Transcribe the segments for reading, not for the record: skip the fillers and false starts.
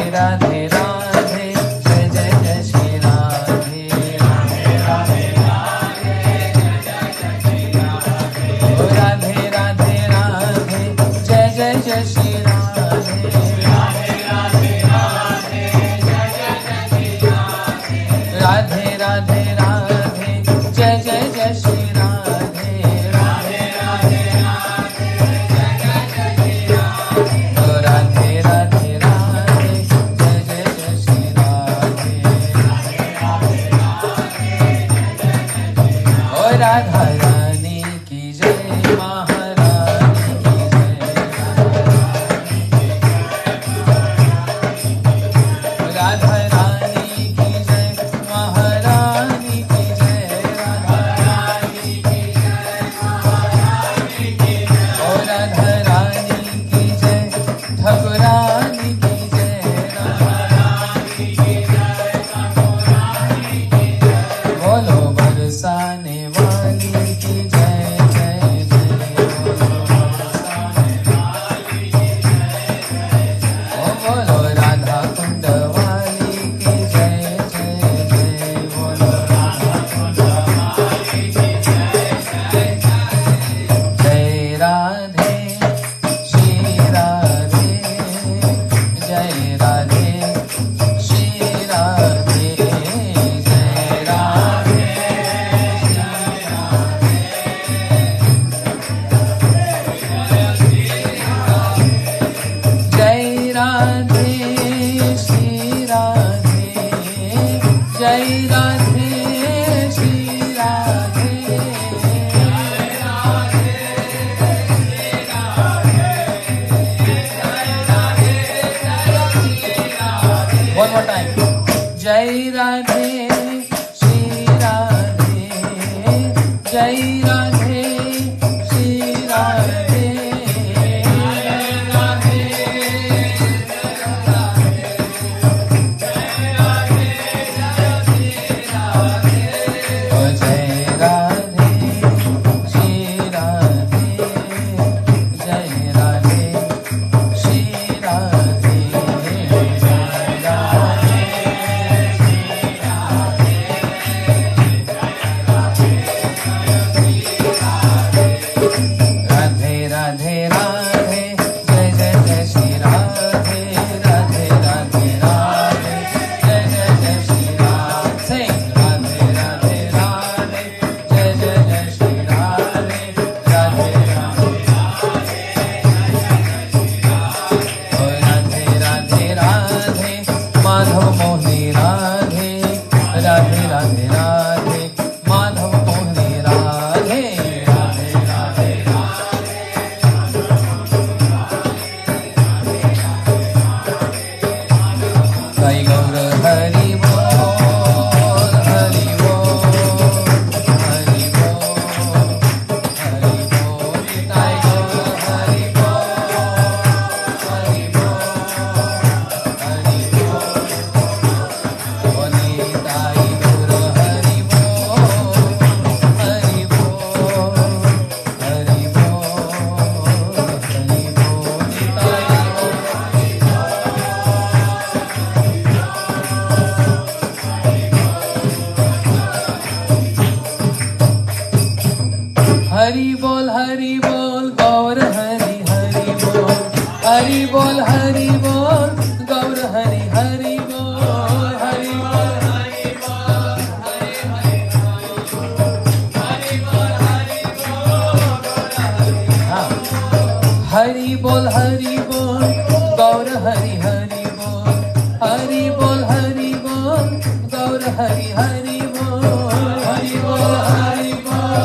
Radhe Radhe Hari Bol, Gaur Hari Hari Bol, Hari Bol, Hari Bol, Gaur Hari Hari Bol, Hari Bol, Hari Bol, Hari Hari Hari Bol, Hari Bol, Hari Bol, Gaur Hari Hari Bol, Hari Bol, Hari Bol, Gaur Hari Hari Bol, Hari Bol, Hari Bol.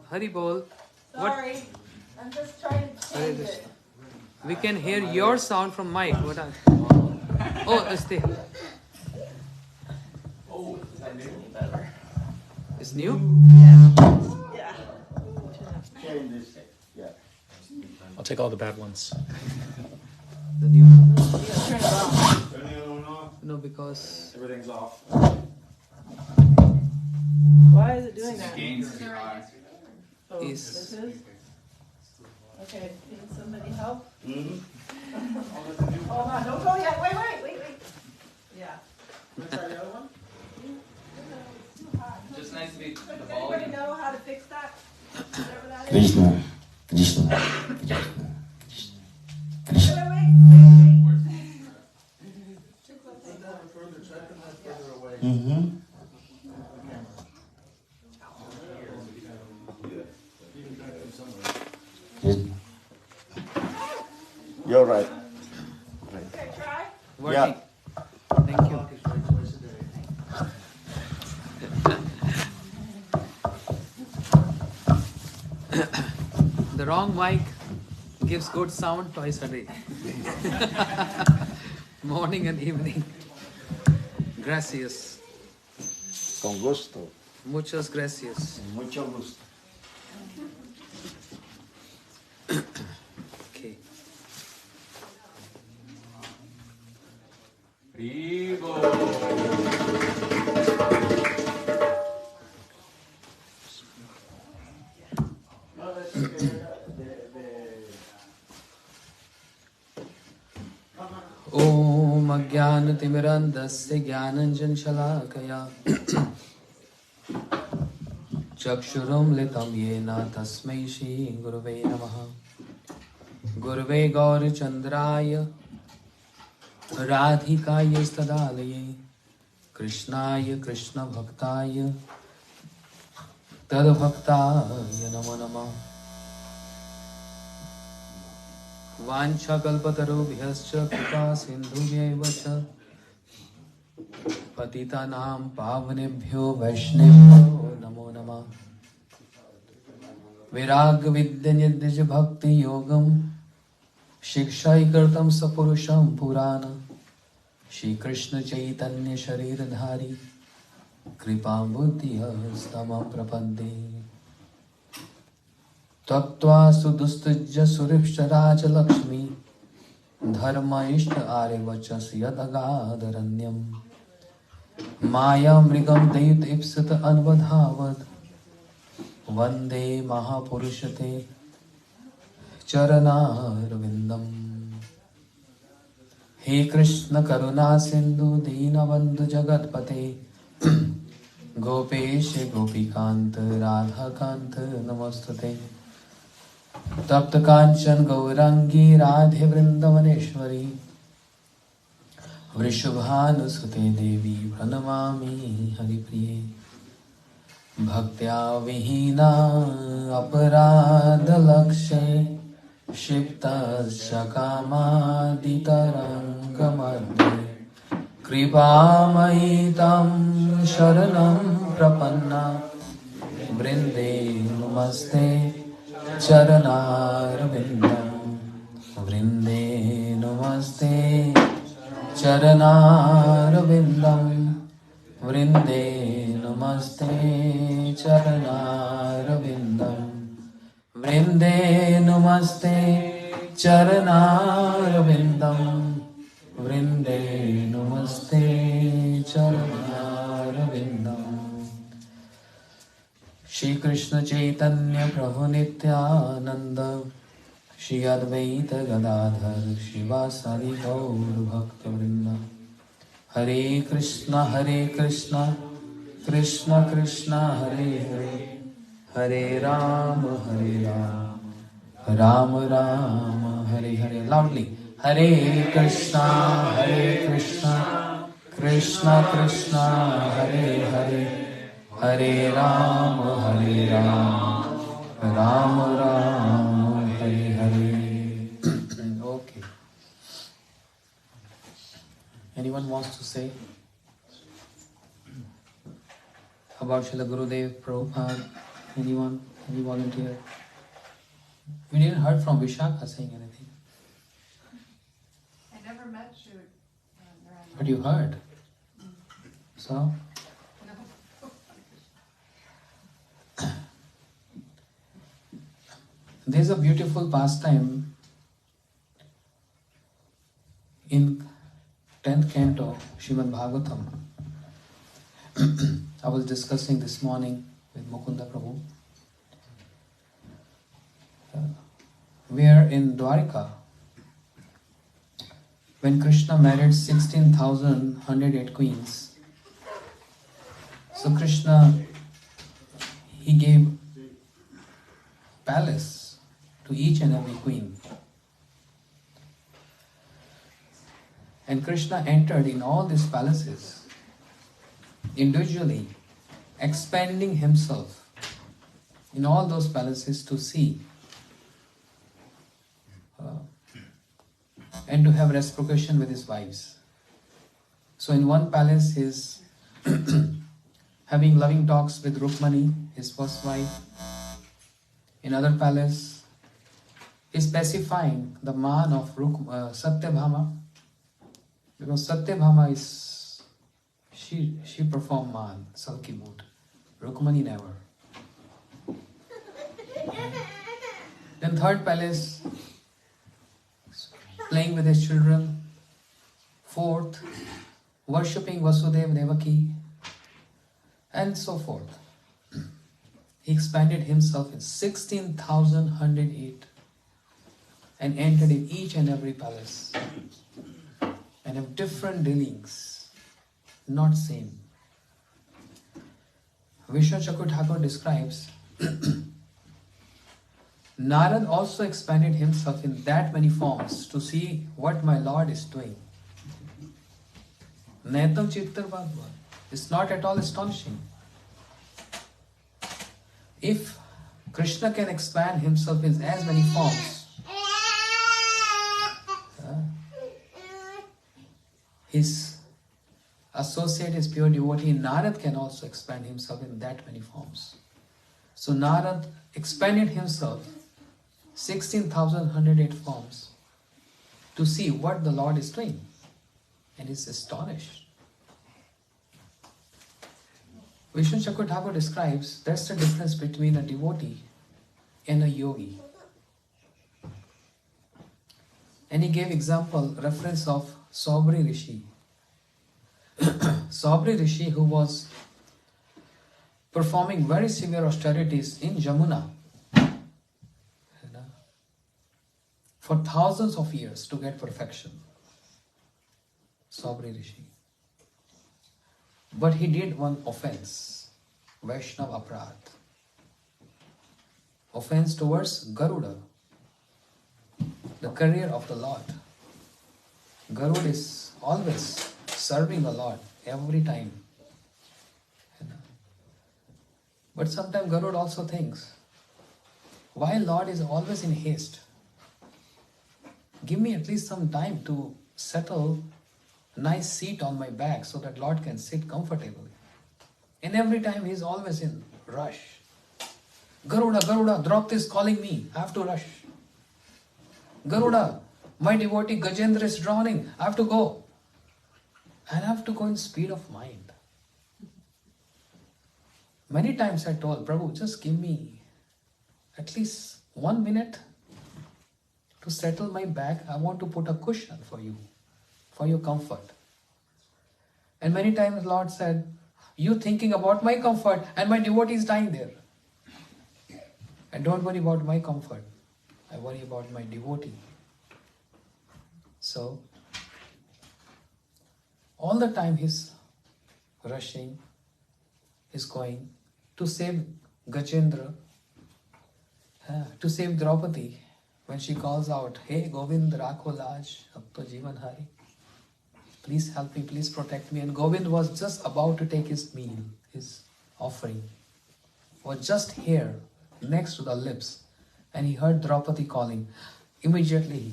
Hari Bol. Sorry, I'm just trying to change it. We can hear your sound from mic. What are... Oh, stay. Oh, is that new? It's new? Yeah. Change this. Yeah. I'll take all the bad ones. The new. Turn it off. Turn the other one off. No, because Everything's off. Why is it doing that? Oh, Is- this is? Okay, can somebody help? Mm-hmm. Hold on, don't go yet. Wait. Yeah. Try the other one? just nice to be Does anybody know how to fix that? Whatever that is? Krishna. Krishna. Wait. Mm-hmm. You're right. Okay, try. working. Thank you. The wrong mic gives good sound twice a day. Morning and evening. Gracias. Con gusto. Muchas gracias. Mucho gusto. Okay. Om Ajnanatimirandasya Jnananjanशलाकया Chakshurum litam yena tasmai Shri Gurave Namaha. Gurave Gaura Chandraya Radhikaya Stadalaye Krishnaya Krishna Bhaktaya Tadbhaktaya Namo Namah. Vancha kalpatarubhyascha kripa sindhubhyaiva cha patitanam pavanebhyo vaishnavyo namo namah. Virag vidyanyadij bhakti yogam shikshaikartam sapurusham purana Shri Krishna Chaitanya Shariradhari Kripam buddhiyastamam prapadde Tattva sudustujya suripsharaj lakshmi Dharma ishta arivachas yadagadharanyam Maya mrigam dayut ipsat anvadhavad Vande mahapurushate charanarvindam. He Krishna karuna sindhu deenabandhu jagatpate Gopesh gopikant radhakant namastate Tapta kanchan gaurangi radhe vrindavaneshwari वृषभानुसुते देवी प्रणमामि हरिप्रिये भक्त्या विहीना अपराधलक्षे क्षिप्तस्य कामादितरङ्गमध्ये कृपामयि तं शरणं प्रपन्ना वृन्दे नमस्ते चरणारविन्दं वृन्दे नमस्ते चरणारविन्दं वृन्दे नमस्ते चरणारविन्दं वृन्दे नमस्ते चरणारविन्दं वृन्दे नमस्ते चरणारविन्दम् श्री कृष्ण चैतन्य प्रभु नित्यानंद श्री अद्वैत गदाधर शिवासादि गौर भक्त वृंद हरे Krishna Krishna Krishna Hare Hare Hare Ram Ram Ram Hare Hare loudly Hare Krishna Krishna Krishna Hare Hare Hare Ram Ram Ram Hare Hare Okay. Anyone wants to say about Srila Gurudev Prabhupada? Anyone? Any volunteer? We didn't heard from Vishakha saying anything. I never met you. But you heard. So? There's a beautiful pastime in 10th canto, Srimad Bhagavatam. I was discussing this morning with Mukunda Prabhu. Where in Dwarika, when Krishna married 16,108 queens, so Krishna, he gave palace to each and every queen. And Krishna entered in all these palaces, individually expanding himself in all those palaces to see and to have reciprocation with his wives. So in one palace he is having loving talks with Rukmani, his first wife. In other palace, he is specifying the man of Satyabhama, because Satyabhama is, she performed man, sulky mood. Rukmani never. Then third palace, playing with his children. Fourth, worshipping Vasudeva Devaki, and so forth. He expanded himself in 16,108 and entered in each and every palace and have different dealings, not same. Vishnu Chakur Thakur describes Narad also expanded himself in that many forms to see what my Lord is doing. Netam Chittar Bhagwan. It's not at all astonishing. If Krishna can expand himself in as many forms, his associate, his pure devotee, Narad can also expand himself in that many forms. So Narad expanded himself 16,108 forms to see what the Lord is doing, and is astonished. Vishnu Chakur Thakur describes that's the difference between a devotee and a yogi. And he gave example, reference of Saubri Rishi. Saubri Rishi, who was performing very severe austerities in Jamuna for thousands of years to get perfection. Saubri Rishi. But he did one offense, Vaishnav Aparadh. Offense towards Garuda, the carrier of the Lord. Garuda is always serving the Lord every time. You know. But sometimes Garud also thinks, why Lord is always in haste? Give me at least some time to settle a nice seat on my back so that Lord can sit comfortably. And every time he is always in rush. Garuda, Garuda, Draupadi is calling me. I have to rush. Garuda, my devotee Gajendra is drowning. I have to go. And I have to go in speed of mind. Many times I told Prabhu, just give me at least 1 minute to settle my back. I want to put a cushion for you, for your comfort. And many times Lord said, you thinking about my comfort and my devotee is dying there. I don't worry about my comfort. I worry about my devotee. So, all the time he's rushing, he's going to save Gajendra, to save Draupadi. When she calls out, hey Govind, Rakho Laj, ab to Jeevan Hari. Please help me, please protect me. And Govind was just about to take his meal, his offering. Was just here, next to the lips. And he heard Draupadi calling. Immediately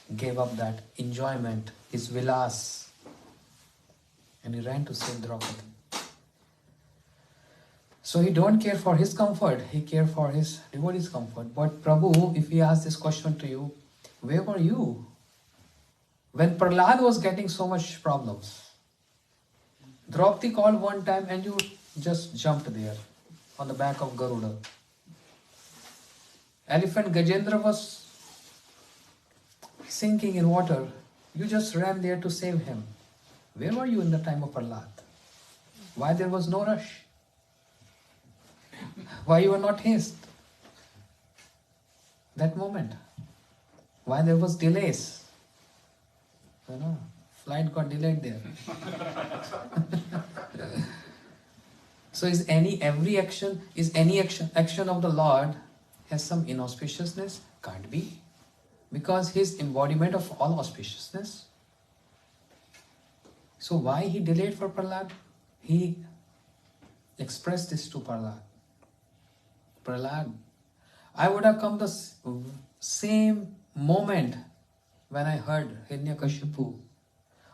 he gave up that enjoyment, his vilas. And he ran to save Draupadi. So he don't care for his comfort, he care for his devotee's comfort. But Prabhu, if he asks this question to you, where were you when Prahlad was getting so much problems? Draupadi called one time and you just jumped there on the back of Garuda. Elephant Gajendra was sinking in water. You just ran there to save him. Where were you in the time of Prahlad? Why there was no rush? Why you were not haste? That moment. Why there was delays? You know, flight got delayed there. So is any action of the Lord has some inauspiciousness? Can't be. Because he is embodiment of all auspiciousness. So why he delayed for Prahlad? He expressed this to Prahlad. Prahlad, I would have come the same moment when I heard Hiranyakashipu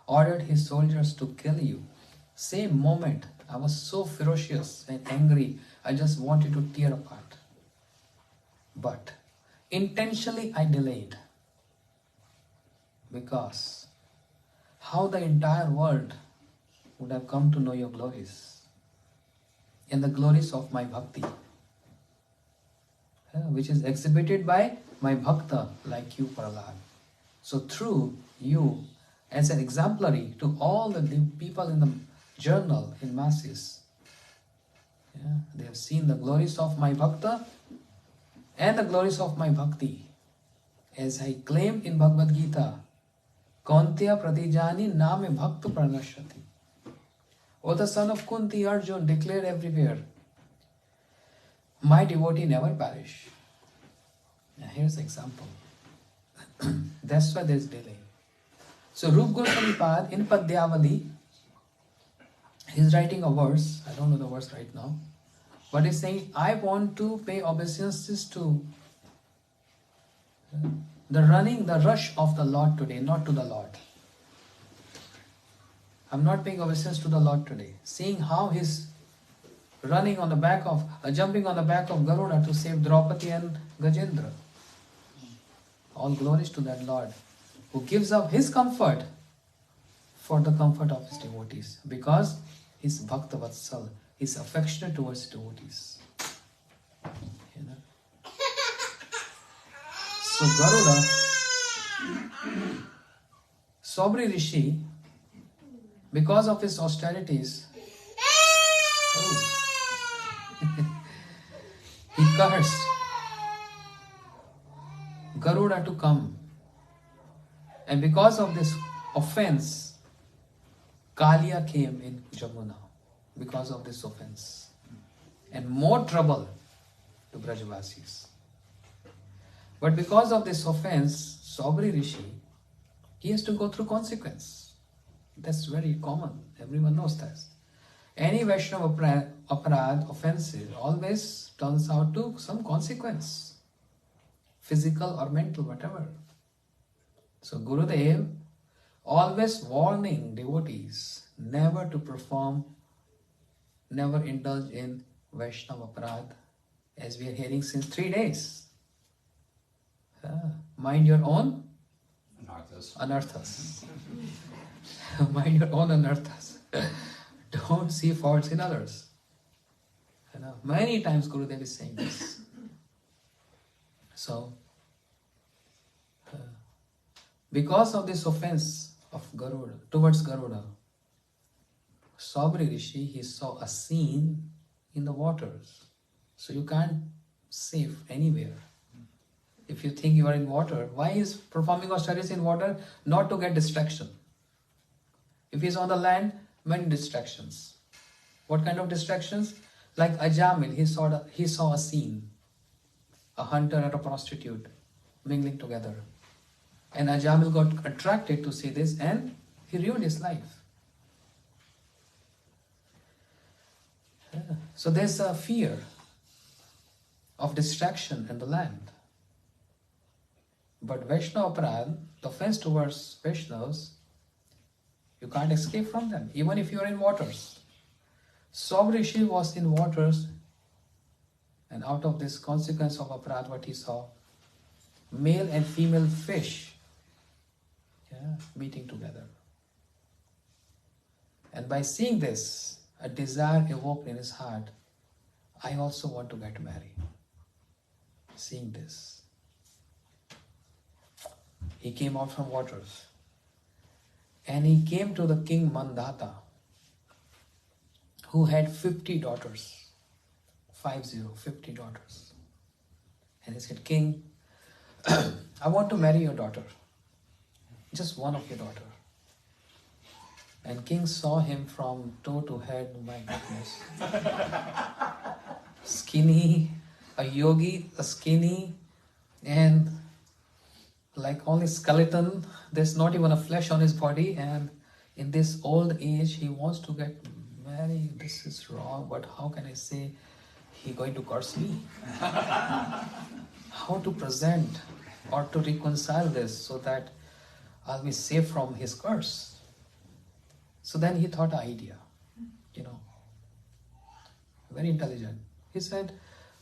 ordered his soldiers to kill you. Same moment. I was so ferocious and angry. I just wanted to tear apart. But intentionally I delayed. Because how the entire world would have come to know your glories and the glories of my bhakti, which is exhibited by my bhakta like you, Prahlad. So through you, as an exemplary to all the people in the journal, in masses, they have seen the glories of my bhakta and the glories of my bhakti. As I claim in Bhagavad Gita, Kaunteya pratijani name bhakta pranashati. O the son of Kunti, Arjun declared everywhere, my devotee never perish. Now here's the example. That's why there's delay. So Rup Goswami Pad in Padyavali, he's writing a verse, I don't know the verse right now, but he's saying, I want to pay obeisances to the rush of the Lord today, not to the Lord. I'm not paying obeisance to the Lord today. Seeing how he's jumping on the back of Garuda to save Draupadi and Gajendra. All glories to that Lord who gives up his comfort for the comfort of his devotees, because he's Bhakta Vatsal, he's affectionate towards devotees. You know? So Garuda, Sobri Rishi, because of his austerities, he cursed Garuda to come. And because of this offense, Kalia came in Jamuna. Because of this offense. And more trouble to Brajavasis. But because of this offense, Sobri Rishi, he has to go through consequence. That's very common. Everyone knows that. Any Vaishnava aparad, offensive, always turns out to some consequence, physical or mental, whatever. So Gurudev always warning devotees never to perform, never indulge in Vaishnava aparad, as we are hearing since 3 days. Mind your own anarthas. Mind your own anarthas. Don't see faults in others. Many times Gurudev is saying this. So, because of this offense of Garuda, towards Garuda, Sabri Rishi, he saw a scene in the waters. So you can't save anywhere. If you think you are in water, why is performing austerities in water? Not to get distraction. If he's on the land, many distractions. What kind of distractions? Like Ajamil, he saw a scene, a hunter and a prostitute mingling together. And Ajamil got attracted to see this and he ruined his life. So there's a fear of distraction in the land. But Vaishnava aparad, the offense towards Vaishnavas, you can't escape from them, even if you are in waters. Sabrishi was in waters, and out of this consequence of aparad, what he saw, male and female fish meeting together. And by seeing this, a desire evoked in his heart, I also want to get married. Seeing this, he came out from waters and he came to the king Mandata, who had 50 daughters, 50 daughters. And he said, King, I want to marry your daughter, just one of your daughter. And king saw him from toe to head, my goodness. Skinny, a yogi, a skinny, and like only skeleton, there's not even a flesh on his body, and in this old age he wants to get married. This is wrong, but how can I say he going to curse me? How to present or to reconcile this so that I'll be safe from his curse? So then he thought an idea, very intelligent. He said,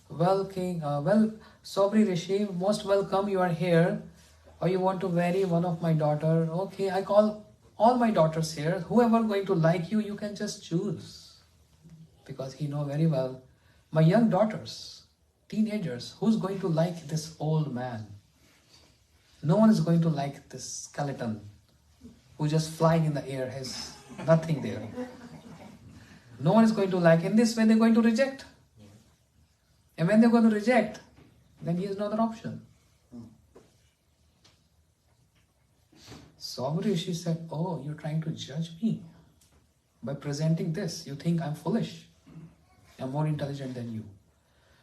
well, king, Sabri Rishi, most welcome, you are here. Or you want to marry one of my daughter? Okay, I call all my daughters here. Whoever going to like you, you can just choose. Because he know very well, my young daughters, teenagers, who's going to like this old man? No one is going to like this skeleton who just flying in the air, has nothing there. No one is going to like. In this way, they're going to reject. And when they're going to reject, then he has no other option. Sabri Rishi said, oh, you're trying to judge me by presenting this. You think I'm foolish. I'm more intelligent than you.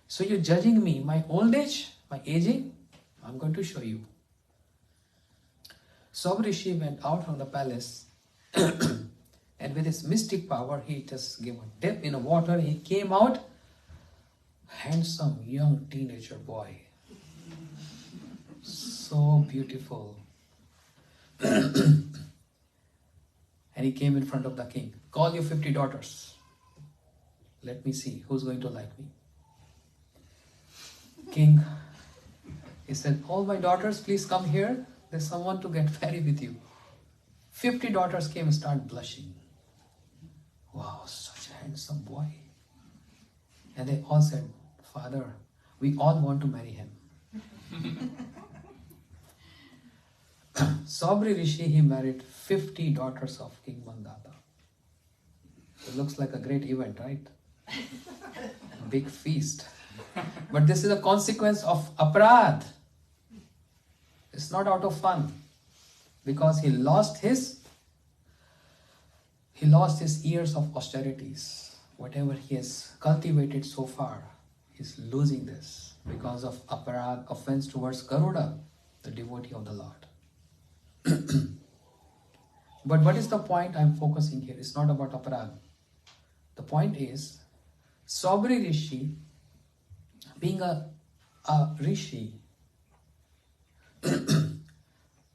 So you're judging me, my old age, my aging? I'm going to show you. Sabri Rishi went out from the palace and with his mystic power, he just gave a dip in the water. He came out, handsome young teenager boy. So beautiful. And he came in front of the king. Call your 50 daughters. Let me see who's going to like me. King, he said, all my daughters, please come here. There's someone to get married with you. 50 daughters came and started blushing. Wow, such a handsome boy. And they all said, Father, we all want to marry him. Sabri Rishi, he married 50 daughters of King Mandata. It looks like a great event, right? Big feast. But this is a consequence of aparad. It's not out of fun. Because he lost his years of austerities. Whatever he has cultivated so far, he's losing this because of aparad, offense towards Garuda, the devotee of the Lord. But what is the point I'm focusing here? It's not about aparag. The point is, Sabri Rishi, being a Rishi,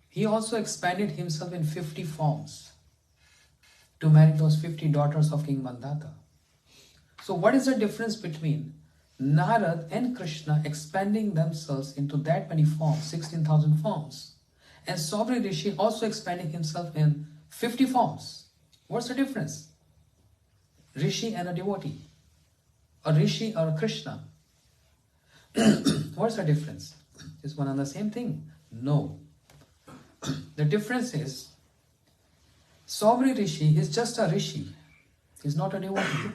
he also expanded himself in 50 forms to marry those 50 daughters of King Mandata. So what is the difference between Narad and Krishna expanding themselves into that many forms, 16,000 forms, and Sabri Rishi also expanding himself in 50 forms? What's the difference? Rishi and a devotee, a Rishi or a Krishna. What's the difference? Is one and the same thing? No. The difference is, Sabri Rishi is just a Rishi. He's not a devotee.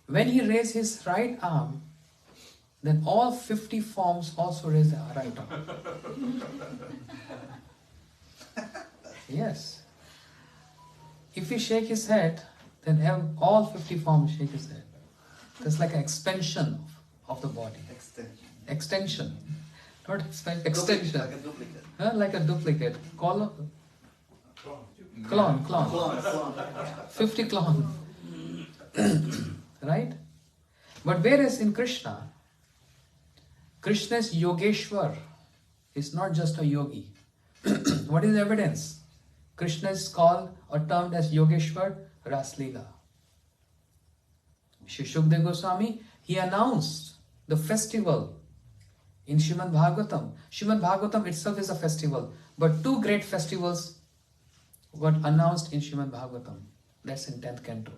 When he raised his right arm, then all 50 forms also raise their right arm. Yes. If he shake his head, then all 50 forms shake his head. That's like an expansion of the body. Extension. Not extension. Like a duplicate. Like a duplicate. Clone. 50 clone. Right? But whereas in Krishna, Krishna is Yogeshwar. He's not just a yogi. What is the evidence? Krishna is called or termed as Yogeshwar Raslila. Shri Shukdev Goswami, he announced the festival in Srimad Bhagavatam. Srimad Bhagavatam itself is a festival, but two great festivals were announced in Srimad Bhagavatam. That's in 10th canto.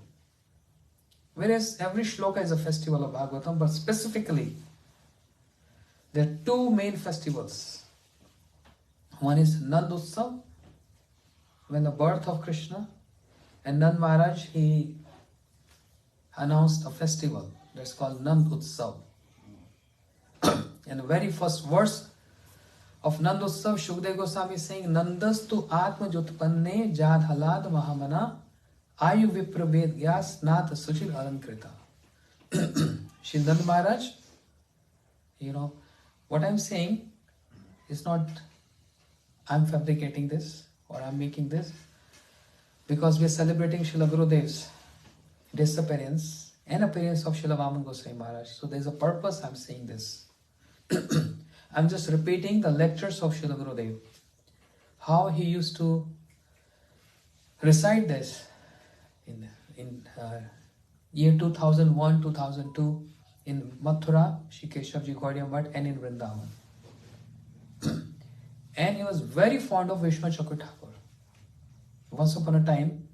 Whereas every shloka is a festival of Bhagavatam, but specifically, there are two main festivals. One is Nand Utsav, when the birth of Krishna, and Nand Maharaj, he announced a festival that's called Nand Utsav. And the very first verse of Nand Utsav, Shukdev Goswami is saying, Nandastu Atma Jutpanne Jadhalad Mahamana Ayu Viprabhed Gyas Nath Suchil Alankrita. Shri Nand Maharaj, what I'm saying is not I'm fabricating this or I'm making this, because we're celebrating Srila Gurudev's disappearance and appearance of Srila Vaman Goswami Maharaj. So there's a purpose I'm saying this. I'm just repeating the lectures of Srila Gurudev. How he used to recite this in year 2001, 2002 in Mathura, Shri Keshavji Gaudiya Math, and in Vrindavan. And he was very fond of Vishnu Chakra Thakur. Once upon a time,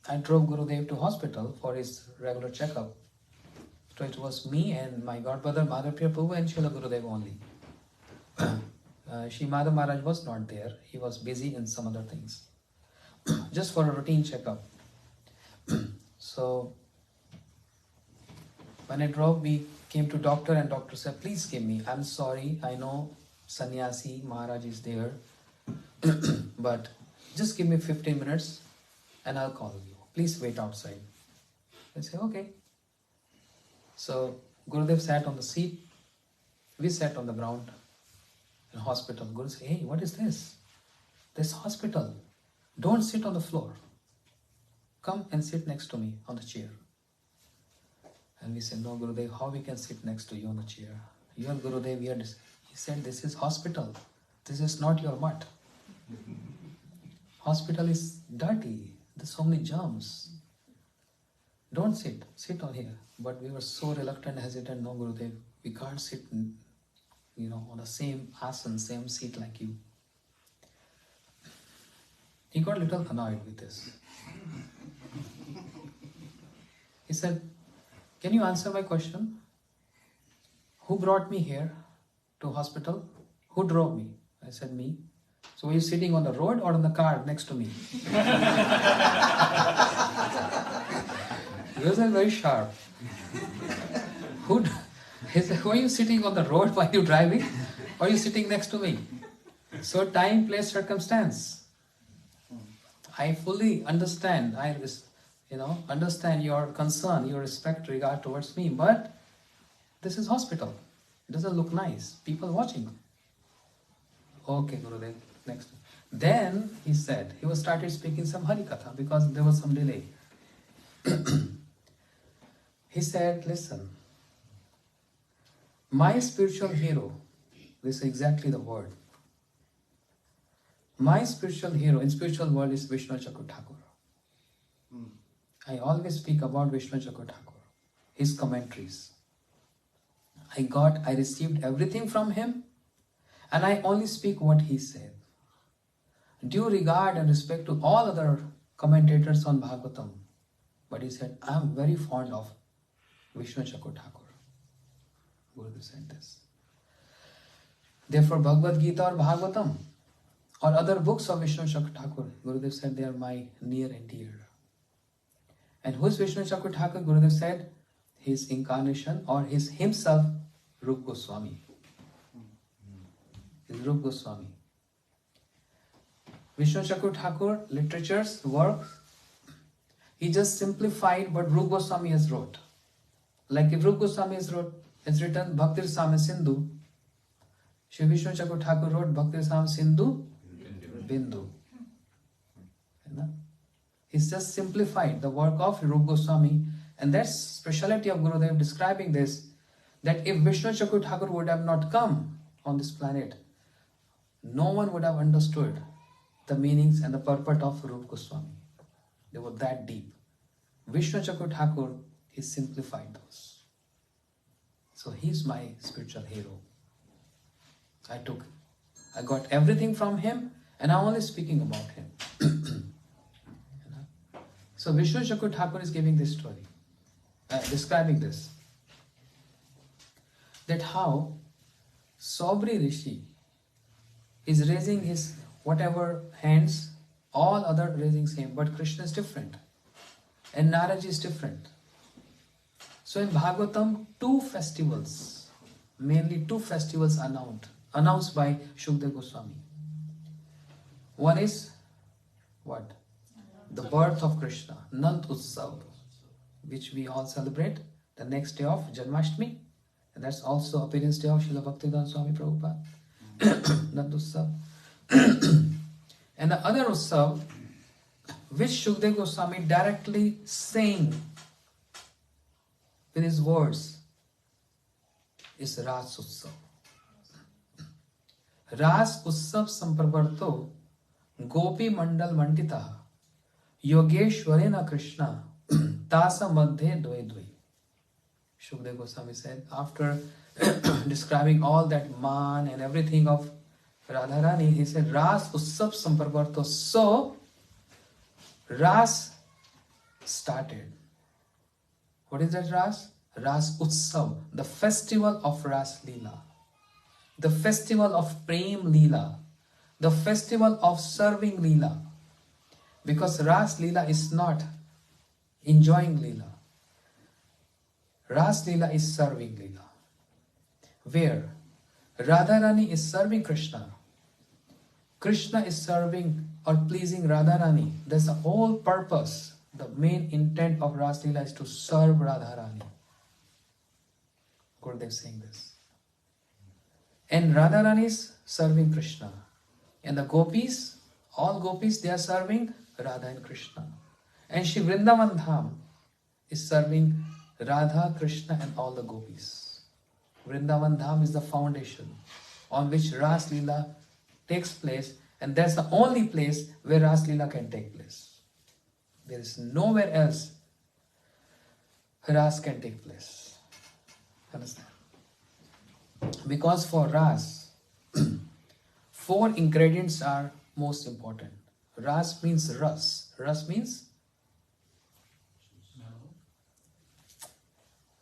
I drove Gurudev to hospital for his regular checkup. So it was me and my godbrother Madhapriya Prabhu and Srila Gurudev only. Shri Madhav Maharaj was not there. He was busy in some other things. Just for a routine checkup. So when I drove, we came to doctor and doctor said, please give me. I'm sorry, I know Sannyasi Maharaj is there. But just give me 15 minutes and I'll call you. Please wait outside. I said, okay. So Gurudev sat on the seat. We sat on the ground in hospital. Guru said, hey, what is this? This hospital. Don't sit on the floor. Come and sit next to me on the chair. And we said, no, Gurudev, how we can sit next to you on the chair? You are Gurudev, he said, this is hospital. This is not your mutt. Hospital is dirty. There's so many germs. Don't sit. Sit on here. But we were so reluctant, hesitant. No, Gurudev, we can't sit, on the same asan, same seat like you. He got a little annoyed with this. He said, can you answer my question? Who brought me here to hospital? Who drove me? I said, me. So were you sitting on the road or on the car next to me? He was very sharp. He said, were you sitting on the road while you driving? Or are you sitting next to me? So time, place, circumstance. I fully understand. Understand your concern, your respect, regard towards me. But this is hospital. It doesn't look nice. People watching. Okay, Gurudev, next. Then he said, he was started speaking some Hari Katha because there was some delay. He said, listen, my spiritual hero, this is exactly the word. My spiritual hero in spiritual world is Vishnu Chakra Thakur. I always speak about Vishnu Chakra Thakur, his commentaries. I received everything from him, and I only speak what he said. Due regard and respect to all other commentators on Bhagavatam. But he said, I am very fond of Vishnu Chakra Thakur. Gurudev said this. Therefore, Bhagavad Gita or Bhagavatam or other books of Vishnu Chakra Thakur, Gurudev said they are my near and dear. And who is Vishnu Chakra Thakur? Gurudev said his incarnation or his himself, Rupa Goswami. Is Rupa Goswami. Vishnu Chakra Thakur, literatures, works, he just simplified what Rupa Goswami has wrote. Like if Rupa Goswami has written Bhakti Rasamrita Sindhu, Shri Vishnu Chakra Thakur wrote Bhakti Rasamrita Sindhu Bindu. He's just simplified the work of Rupa Goswami, and that's speciality of Gurudev describing this, that if Vishnu Chakra Thakur would have not come on this planet, no one would have understood the meanings and the purport of Rupa Goswami. They were that deep. Vishnu Chakra Thakur, he simplified those. So he's my spiritual hero. I got everything from him, and I'm only speaking about him. So Vishnu Chakra Thakur is giving this story, describing this. That how Sobri Rishi is raising his whatever hands, all other raising same, but Krishna is different. And Naraji is different. So in Bhagavatam, mainly two festivals announced by Shukdev Goswami. One is what? The birth of Krishna, Nand Utsav, which we all celebrate the next day of Janmashtami, and that's also appearance day of Srila Bhaktivedanta Swami Prabhupada, Nand Utsav. And the other Utsav, which Shukdev Goswami directly sang with his words, is Ras Utsav. Ras Utsav Sampravarto Gopi Mandal Mandita Yogeshwarena Krishna Tasa Madhe Dve Dve. Shukdev Goswami said, after describing all that man and everything of Radharani, he said, Ras Utsav Sampravarto. So, Ras started. What is that Ras? Ras Utsav, the festival of Ras Leela, the festival of Prem Leela, the festival of serving Leela. Because Ras Leela is not enjoying Leela. Ras Leela is serving Leela. Where Radharani is serving Krishna. Krishna is serving or pleasing Radharani. That's the whole purpose. The main intent of Ras Leela is to serve Radharani. Gurudev is saying this. And Radharani is serving Krishna. And the gopis, all gopis, they are serving Radha and Krishna. And Shri Vrindavan Dham is serving Radha, Krishna and all the gopis. Vrindavan Dham is the foundation on which Ras Leela takes place, and that's the only place where Ras Leela can take place. There is nowhere else Ras can take place. Understand? Because for Ras, 4 ingredients are most important. Ras means ras. Ras means?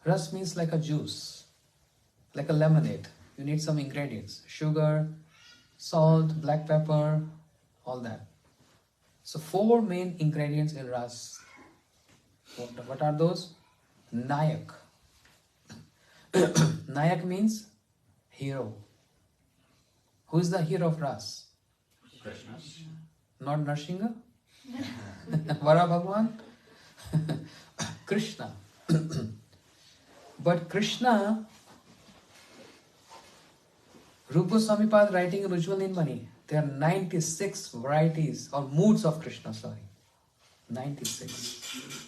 Ras means like a juice, like a lemonade. You need some ingredients. Sugar, salt, black pepper, all that. So 4 main ingredients in Ras. What are those? Nayak. Nayak means hero. Who is the hero of Ras? Krishna. Not Narsingha? Vara Bhagwan? Krishna. But Krishna Rupa Goswami Pad writing in Ujjwal Nilmani, there are 96 varieties or moods of Krishna, 96.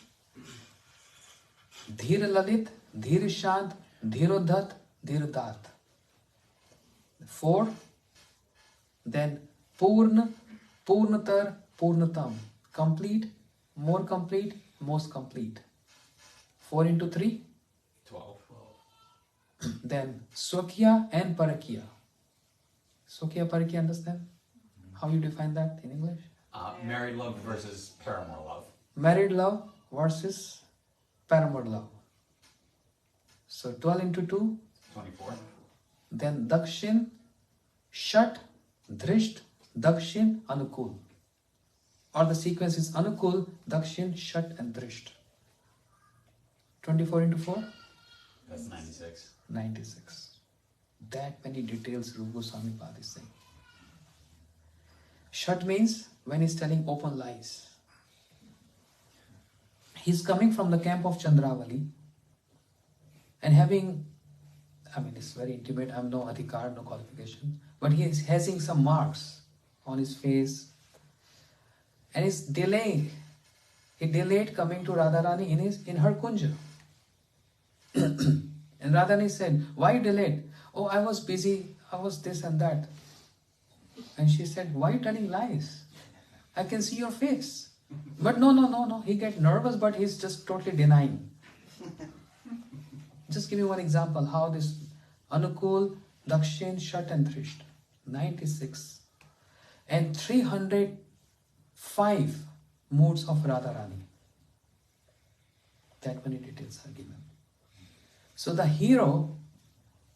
Dhir Lalit, Dhir Shant, Dhirodhat, Dhirdat. 4. Then Purna, Purnatar, Purnatam. Complete, more complete, most complete. 4 into 3? 12. Then Swakya and Parakya. Swakya, Parakya, understand? How you define that in English? Married love versus paramour love. Married love versus paramour love. So 12 into 2? 24. Then Dakshin, Shat, Drisht, Dakshin, Anukul. Or the sequence is Anukul, Dakshin, Shat and Drisht. 24 into 4? That's 96. 96. That many details Rupa Goswami Pad is saying. Shat means when he's telling open lies. He's coming from the camp of Chandravali and having, it's very intimate, I have no adhikar, no qualification, but he is having some marks on his face and he's delaying. He delayed coming to Radharani in her kunja. And Radharani said, why you delayed? Oh, I was busy, I was this and that. And she said, why are you telling lies? I can see your face. But no. He get nervous, but he's just totally denying. Just give me one example how this Anukul, Dakshin, Shat and Drisht. 96. And 305 moods of Radharani. That many details are given. So the hero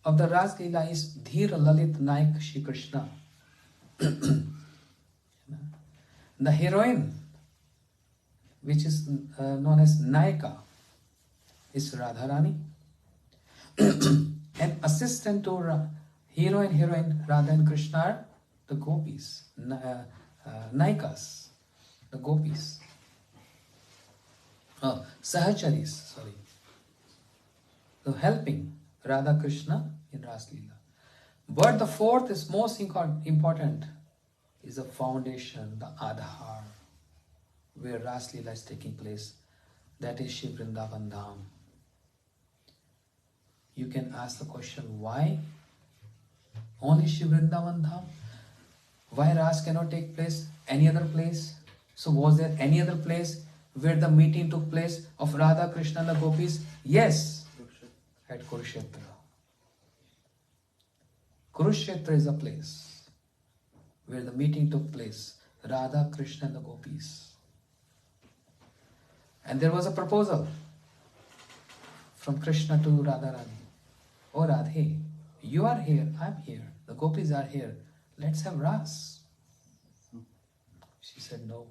of the Ras Leela is Dhir Lalit Naik Shri Krishna. The heroine, which is known as Naika, is Radharani. And assistant to hero and heroine Radha and Krishna are the gopis, Naikas, the gopis. Sahacharis, sorry. So helping Radha Krishna in Ras Leela. But the fourth is most important, is the foundation, the Adhar, where Ras Leela is taking place. That is Shri Vrindavan Dham. You can ask the question, why only Shri Vrindavan Dham? Why Ras cannot take place any other place? So was there any other place where the meeting took place of Radha, Krishna and the gopis? Yes, at Kurukshetra. Kurukshetra is a place where the meeting took place, Radha, Krishna and the gopis. And there was a proposal from Krishna to Radharani. Oh Radhe, you are here, I'm here, the gopis are here, let's have Ras. She said no.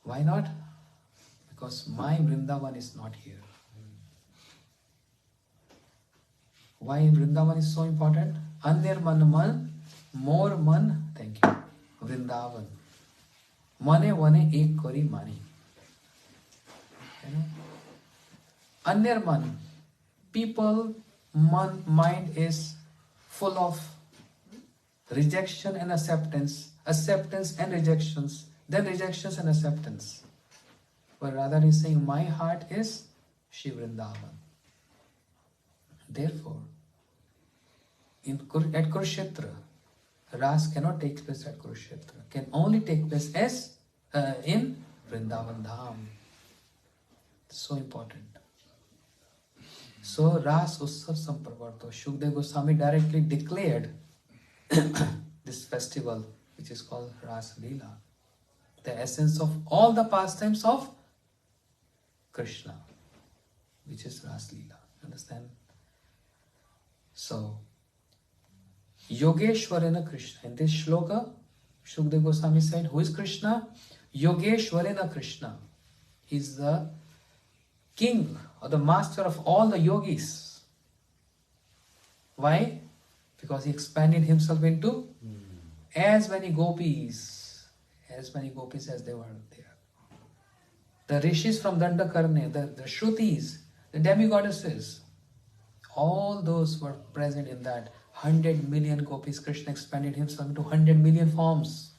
Why not? Because my Vrindavan is not here. Why Vrindavan is so important? Anir man, more man, thank you, Vrindavan. Mane vane ek kori mani. Anir man, people, mind is full of rejection and acceptance, acceptance and rejections, then rejections and acceptance. But rather he's saying, my heart is Shri Vrindavan. Therefore, at Kurukshetra, Ras cannot take place at Kurukshetra, can only take place as in Vrindavan Dham. So important. So Ras Utsav Sampravarto, Shukdev Goswami directly declared this festival, which is called Ras Leela, the essence of all the pastimes of Krishna, which is Ras Leela. Understand? So, Yogeshwarena Krishna. In this shloka, Shukdev Goswami said, who is Krishna? Yogeshwarena Krishna. He is the king or the master of all the yogis. Why? Because he expanded himself into as many gopis as they were there. The rishis from Dandakarne, the Shrutis, the demigoddesses, All those were present in that 100 million gopis. Krishna expanded himself into 100 million forms.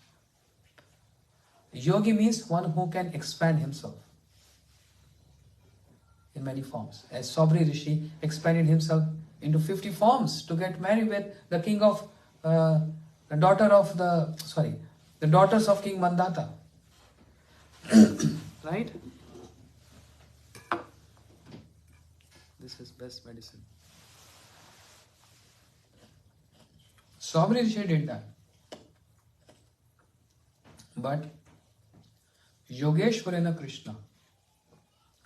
Yogi means one who can expand himself in many forms. As Sabri Rishi expanded himself into 50 forms to get married with the king of the daughters of King Mandata. Right? This is best medicine. Sabri Rishi did that. But Yogeshwarana Krishna.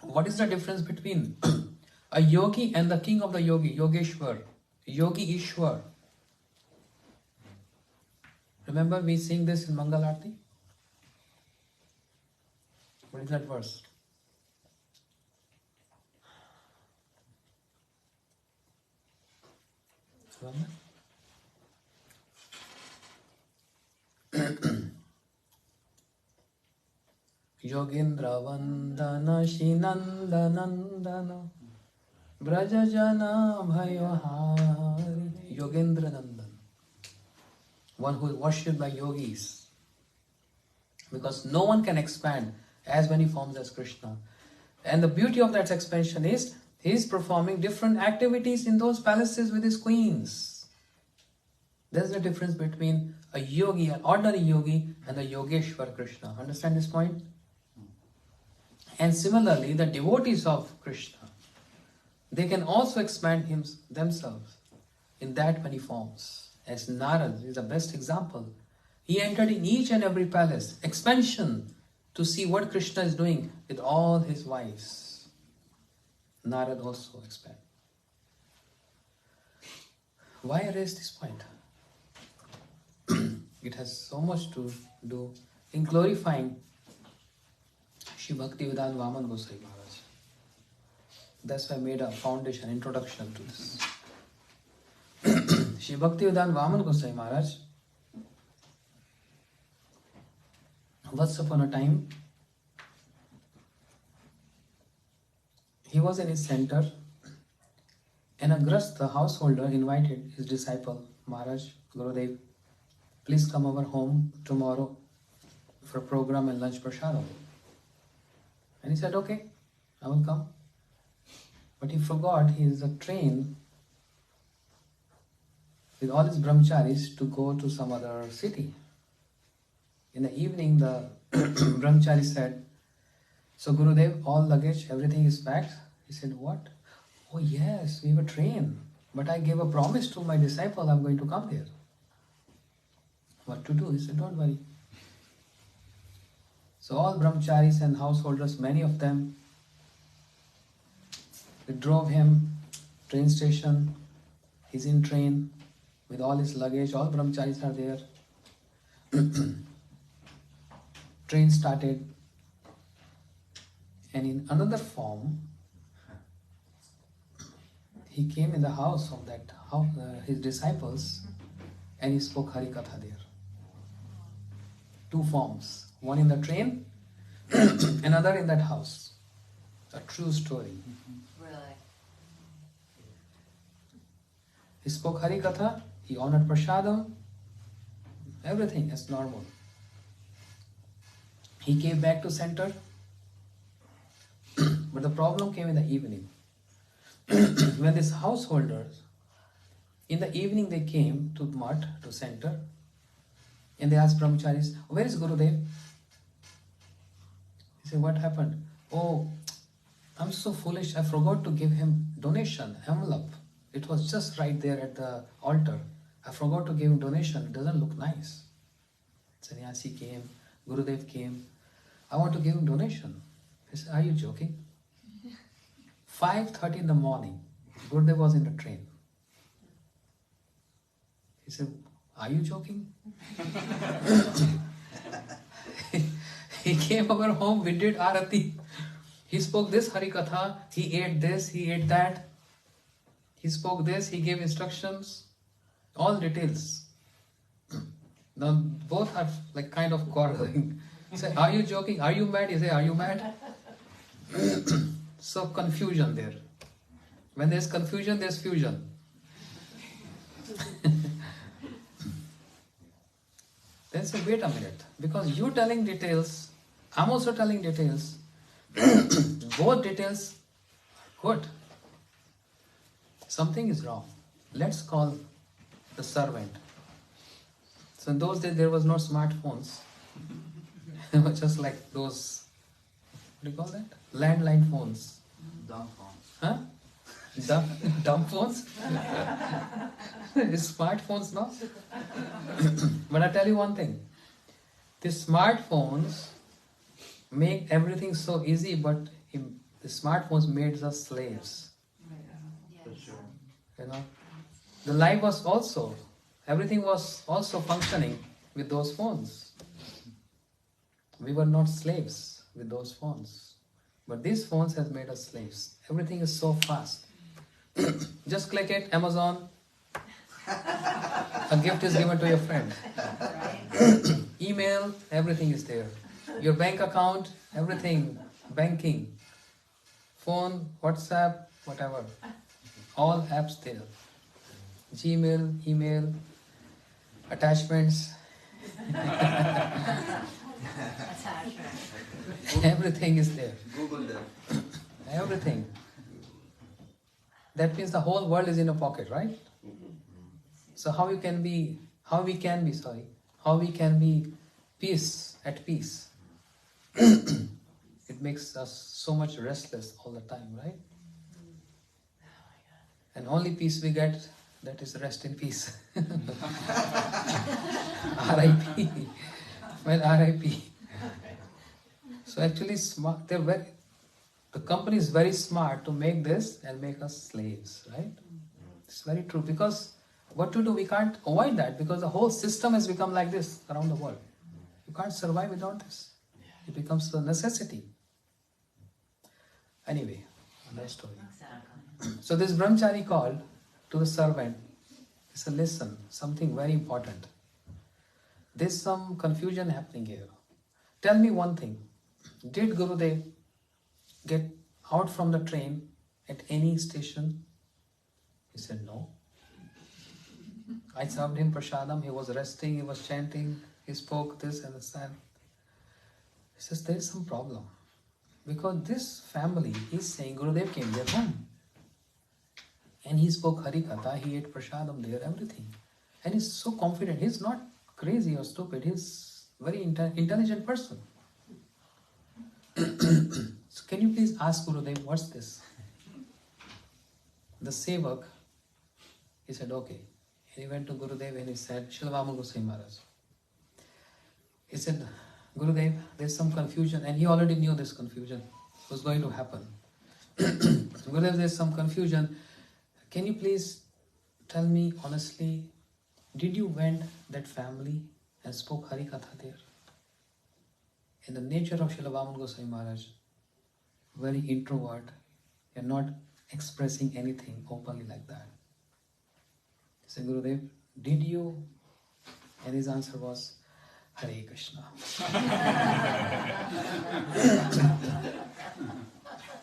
What is the difference between a yogi and the king of the yogi, Yogeshwar, Yogi Ishwar? Remember we sing this in Mangal Aarti? What is that verse? Remember? Yogendra Vandana Shinanda Nandana Brajajana Bhayohari. Yogendra Nandan. One who is worshipped by yogis. Because no one can expand as many forms as Krishna. And the beauty of that expansion is he is performing different activities in those palaces with his queens. There's the difference between a yogi, an ordinary yogi, and the Yogeshwar Krishna. Understand this point? And similarly, the devotees of Krishna, they can also expand themselves in that many forms. As Narad is the best example. He entered in each and every palace, expansion, to see what Krishna is doing with all his wives. Narad also expanded. Why I raise this point? It has so much to do in glorifying Shri Bhaktivedanta Vaman Gosai Maharaj. That's why I made a foundation, introduction to this. Shri Bhaktivedanta Vaman Gosai Maharaj, once upon a time, he was in his center and a Grastha householder invited his disciple, Maharaj, Gurudev, please come over home tomorrow for program and lunch prashadam. And he said, okay, I will come. But he forgot he is a train with all his brahmacharis to go to some other city. In the evening, the brahmachari said, so Gurudev, all luggage, everything is packed. He said, what? Oh yes, we have a train. But I gave a promise to my disciple, I'm going to come there. What to do? He said, don't worry. So all brahmacharis and householders, many of them, they drove him, train station, he's in train with all his luggage, all brahmacharis are there. Train started, and in another form, he came in the house of his disciples, and he spoke Harikatha there. Two forms, one in the train, another in that house. A true story. Really? He spoke Harikatha, he honored Prasadam, everything as normal. He came back to center, but the problem came in the evening. When these householders, in the evening they came to Mutt, to center, and they asked brahmacharis, where is Gurudev? He said, what happened? Oh, I'm so foolish, I forgot to give him donation, envelope. It was just right there at the altar. I forgot to give him donation, it doesn't look nice. Sannyasi came, Gurudev came. I want to give him donation. He said, are you joking? 5:30 in the morning, Gurudev was in the train. He said, are you joking? He came over home, we did Arati. He spoke this Harikatha, he ate this, he ate that. He spoke this, he gave instructions, all details. Now both are like kind of quarreling. He said, are you joking? Are you mad? He said, are you mad? So confusion there. When there's confusion, there's fusion. Then say, wait a minute, because you're telling details, I'm also telling details. Both details are good. Something is wrong. Let's call the servant. So in those days there was no smartphones. It was just like those, what do you call that? Landline phones. Dumb phones. Huh? Dumb phones? Smartphones, no? But I tell you one thing. These smartphones make everything so easy, but the smartphones made us slaves. For sure. You know, the life was also, everything was also functioning with those phones. We were not slaves with those phones, but these phones has made us slaves. Everything is so fast. Just click it, Amazon, a gift is given to your friend. Email, everything is there. Your bank account, everything, banking, phone, WhatsApp, whatever. All apps there. Gmail, email, attachments. Everything is there. Google them. Everything. That means the whole world is in a pocket, right? So how we can be at peace? It makes us so much restless all the time, right? And only peace we get, that is rest in peace. R.I.P. Well, R.I.P. So actually, the company is very smart to make this and make us slaves, right? It's very true, because what to do? We can't avoid that, because the whole system has become like this around the world. You can't survive without this. It becomes a necessity. Anyway, another story. So this brahmachari called to the servant. He said, listen, something very important. There's some confusion happening here. Tell me one thing. Did Gurudev get out from the train at any station? He said, no. I served him prasadam, he was resting, he was chanting, he spoke this and that. He says, there is some problem. Because this family is saying Gurudev came their home. And he spoke Harikatha, he ate prasadam there, everything. And he's so confident, he's not crazy or stupid, he's a very intelligent person. So can you please ask Gurudev, what's this? The sevak, he said, okay. And he went to Gurudev and he said, Srila Goswami Maharaj. He said, Gurudev, there's some confusion, and he already knew this confusion was going to happen. Gurudev, there's some confusion. Can you please tell me honestly, did you went that family and spoke Harikatha there? In the nature of Srila Vaman Goswami Maharaj, very introvert, and not expressing anything openly like that. He said, Gurudev, did you? And his answer was, Hare Krishna.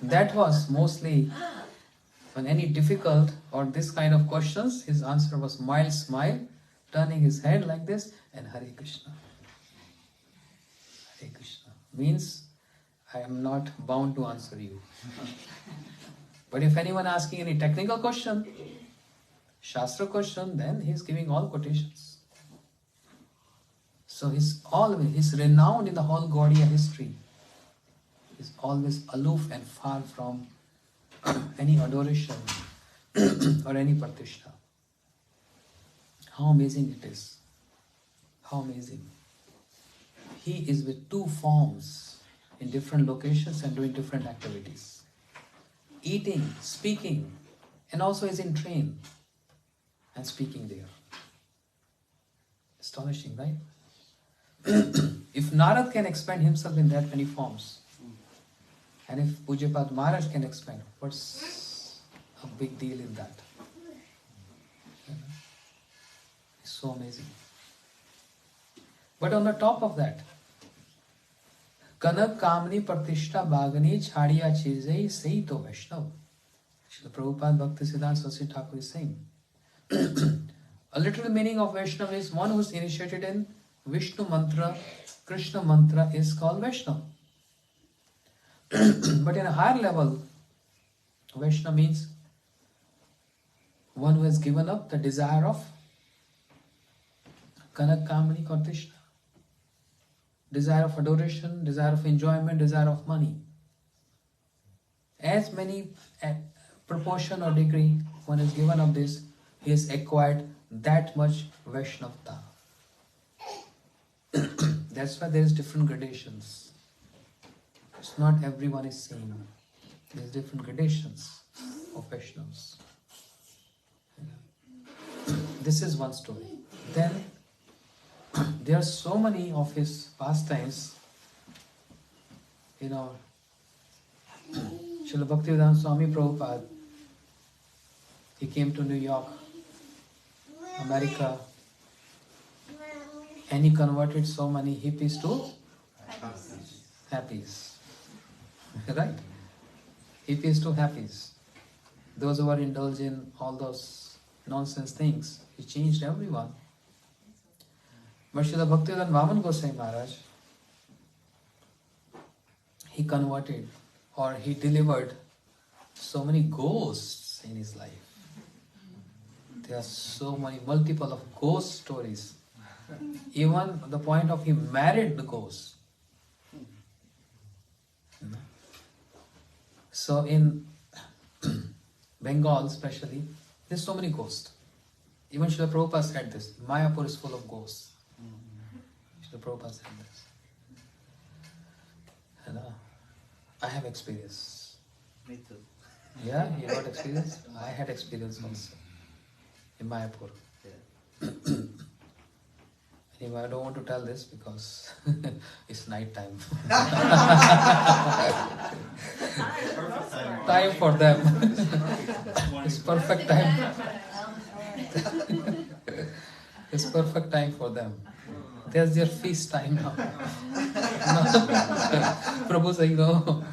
That was mostly, when any difficult or this kind of questions, his answer was mild smile, turning his head like this, and Hare Krishna. Hare Krishna means I am not bound to answer you. But if anyone asking any technical question, Shastra question, then he is giving all quotations. So he's renowned in the whole Gaudiya history. He's always aloof and far from any adoration or any pratishtha. How amazing it is. How amazing. He is with two forms in different locations and doing different activities. Eating, speaking, and also is in train and speaking there. Astonishing, right? If Narad can expand himself in that many forms, and if Pujapad Maharaj can expand, what's a big deal in that? It's so amazing. But on the top of that, Kanak Kamni Pratishtha Bhagani Chhadiya Chizai Sei To Vaishnav. Srila Prabhupada Bhakti Siddhanta Saraswati Thakur is saying, a literal meaning of Vaishnava is one who is initiated in Vishnu mantra, Krishna mantra is called Vaishnava. But in a higher level, Vaishnava means one who has given up the desire of Kanak Kamani or Krishna, desire of adoration, desire of enjoyment, desire of money. As many proportion or degree one has given up this, he has acquired that much Vaishnavta. That's why there is different gradations. It's not everyone is same. There is different gradations of Vaishnavas. This is one story. Then there are so many of his pastimes. Srila Bhaktivedanta Swami Prabhupada, he came to New York, America, and he converted so many hippies to happies. Right? Hippies to happies. Those who were indulged in all those nonsense things, he changed everyone. But Srila Bhaktivedanta Vaman Gosai Maharaj, he converted or he delivered so many ghosts in his life. There are so many multiple of ghost stories. Even the point of he married the ghosts. So in Bengal especially, there's so many ghosts. Even Srila Prabhupada said this, Mayapur is full of ghosts. Srila Prabhupada said this. And I have experience. Me too. Yeah, you got experience? I had experience also in Mayapur. Yeah. Anyway, I don't want to tell this because it's night time. Time for them. It's perfect time. It's perfect time for them. There's their feast time now. Prabhu saying no.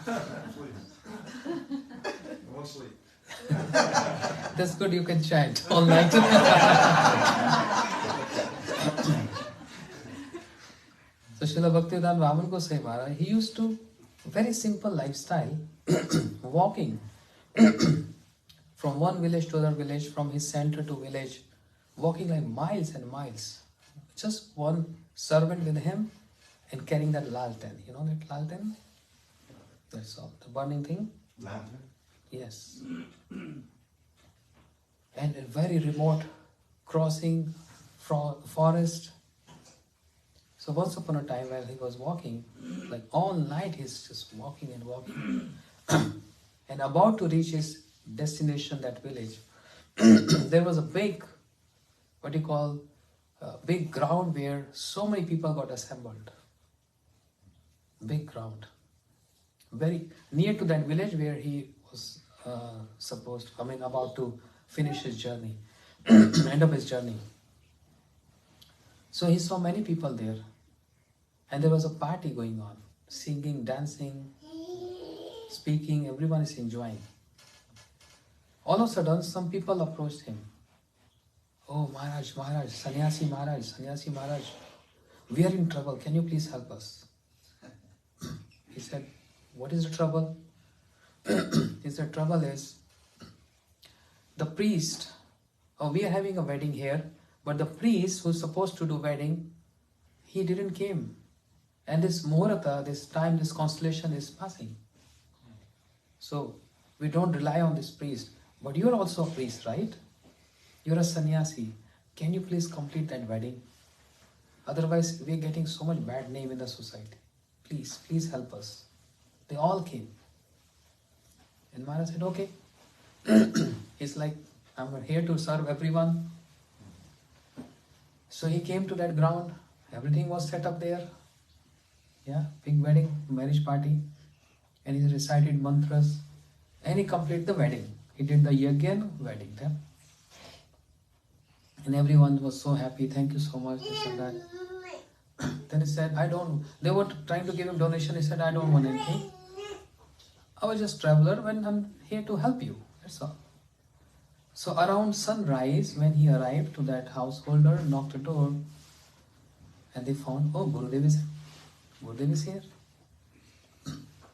Won't sleep. That's good, you can chant all night. So Srila Bhaktivedanta Vaman Gosai Maharaj, he used to, very simple lifestyle, walking from one village to other village, from his center to village, walking like miles and miles. Just one servant with him and carrying that lalten. You know that lalten? That's all. The burning thing? Lantern? Yes. And a very remote crossing forest. So once upon a time while he was walking, like all night he's just walking and walking. And about to reach his destination, that village, there was a big, big ground where so many people got assembled. Big ground. Very near to that village where he was about to finish his journey, end of his journey. So he saw many people there. And there was a party going on. Singing, dancing, speaking, everyone is enjoying. All of a sudden, some people approached him. Oh, Maharaj, Sannyasi Maharaj, we are in trouble. Can you please help us? He said, what is the trouble? He said, trouble is, the priest, we are having a wedding here, but the priest who's supposed to do wedding, he didn't came. And this Muhurta, this time, this constellation is passing. So, we don't rely on this priest. But you're also a priest, right? You're a sannyasi. Can you please complete that wedding? Otherwise, we're getting so much bad name in the society. Please help us. They all came. And Maharaj said, okay. He's like, I'm here to serve everyone. So he came to that ground. Everything was set up there. Yeah, big wedding, marriage party. And he recited mantras. And he completed the wedding. He did the yagyan wedding there. And everyone was so happy. Thank you so much. This and that. Then he said, they were trying to give him donation. He said, I don't want anything. I was just traveler when I'm here to help you. That's all. So around sunrise, when he arrived to that householder, knocked the door, and they found, oh, Gurudev is here.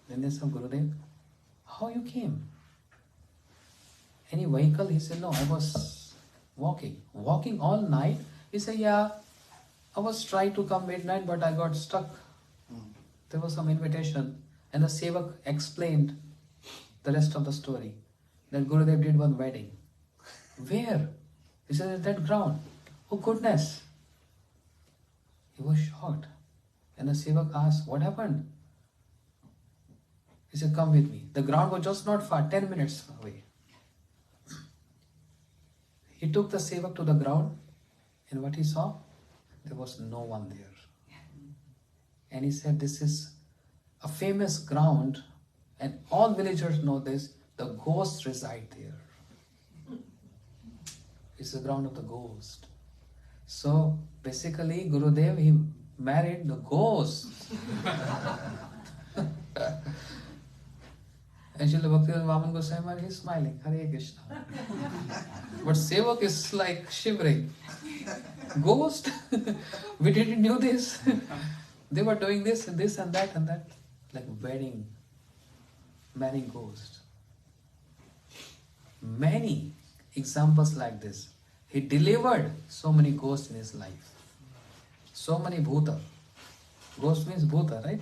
Then they said, Gurudev, how you came? Any vehicle? He said, no, I was walking. Walking all night? He said, yeah, I was trying to come midnight, but I got stuck. There was some invitation, and the Sevak explained the rest of the story. That Gurudev did one wedding. Where? He said, at that ground. Oh goodness. He was shocked. And the Sevak asked, what happened? He said, come with me. The ground was just not far, 10 minutes away. He took the Sevak to the ground, and what he saw? There was no one there. And he said, this is a famous ground, and all villagers know this, the ghosts reside there. It's the ground of the ghost. So basically, Gurudev, he married the ghost. And Srila Bhaktivedanta Vaman Goswami Maharaj, he's smiling, Hare Krishna. But Sevak is like shivering. Ghost? We didn't know this. They were doing this and this and that, like wedding, marrying ghost. Many examples like this. He delivered so many ghosts in his life. So many bhuta. Ghost means bhuta, right?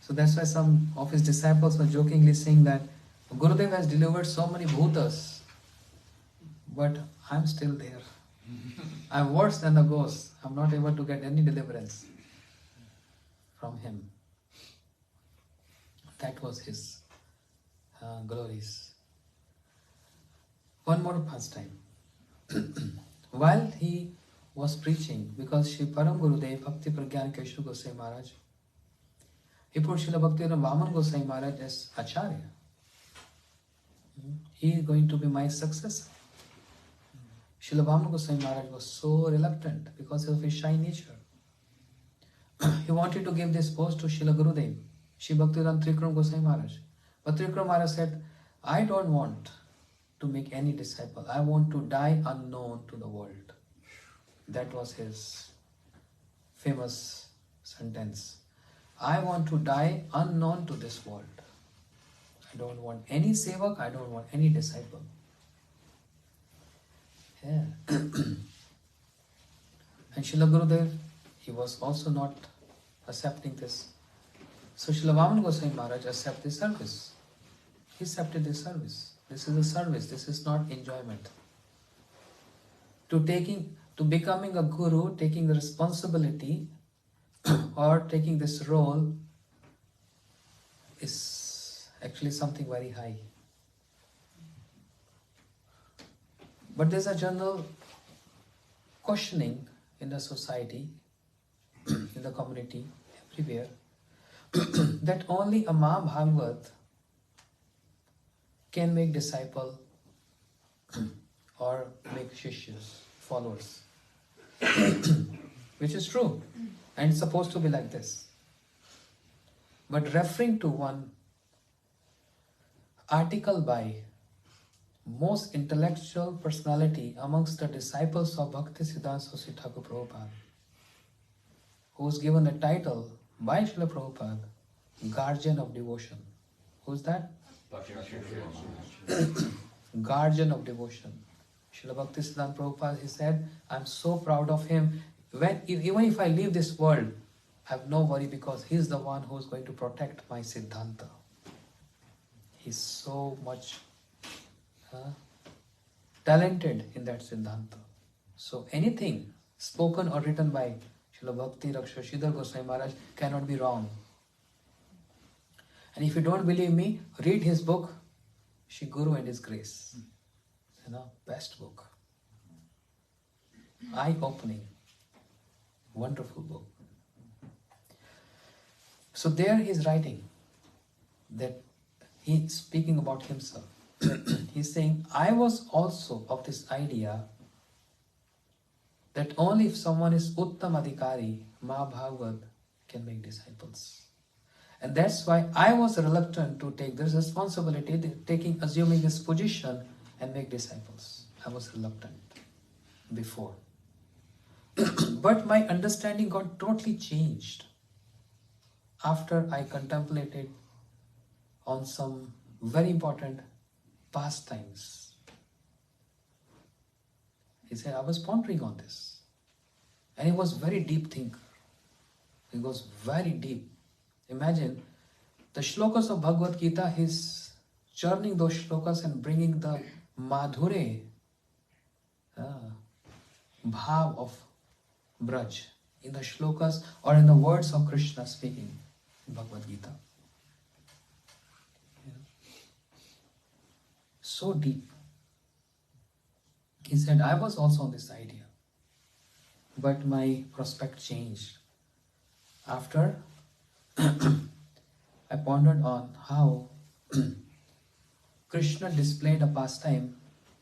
So that's why some of his disciples were jokingly saying that Gurudev has delivered so many bhutas, but I'm still there. I'm worse than the ghost. I'm not able to get any deliverance from him. That was his glories. One more pastime. While he was preaching, because Shri Param Gurudev Bhakti Pragyan Keshu Goswami Maharaj, he put Srila Bhaktivedanta Vaman Goswami Maharaj as Acharya. He is going to be my successor. Srila Vaman Goswami Maharaj was so reluctant because of his shy nature. He wanted to give this post to Srila Gurudev, Shri Bhaktivedanta Trikram Goswami Maharaj. But Trikram Maharaj said, I don't want to make any disciple. I want to die unknown to the world. That was his famous sentence. I want to die unknown to this world. I don't want any sevak, I don't want any disciple. Yeah. And Srila Gurudev, he was also not accepting this. So Srila Vaman Goswami Maharaj accepted this service. He accepted this service. This is a service, this is not enjoyment. To becoming a guru, taking the responsibility or taking this role is actually something very high. But there's a general questioning in the society, in the community, everywhere, that only a Mahabhagavat can make disciple or make shishyas, followers. Which is true. And it's supposed to be like this. But referring to one article by most intellectual personality amongst the disciples of Bhakti Siddhanta Saraswati Thakur Prabhupada, who was given the title by Srila Prabhupada, Guardian of Devotion. Who's that? Guardian of Devotion. Srila Bhakti Siddhanta Prabhupada, he said, I'm so proud of him. Even if I leave this world, I have no worry because he's the one who is going to protect my Siddhanta. He's so much talented in that Siddhanta. So anything spoken or written by Srila Bhakti Raksha Sridhar Goswami Maharaj cannot be wrong. And if you don't believe me, read his book, Shri Guru and His Grace. Best book. Eye-opening. Wonderful book. So there he is writing that he's speaking about himself. He's saying, I was also of this idea that only if someone is Uttam Adhikari, Mahabhagavat can make disciples. And that's why I was reluctant to take this responsibility, assuming this position and make disciples. I was reluctant before. But my understanding got totally changed after I contemplated on some very important pastimes. He said, I was pondering on this. And he was very deep thinker. He was very deep. Imagine the shlokas of Bhagavad Gita, he's churning those shlokas and bringing the madhure, bhav of Braj in the shlokas or in the words of Krishna speaking in Bhagavad Gita. So deep. He said, I was also on this idea, but my prospect changed after I pondered on how Krishna displayed a pastime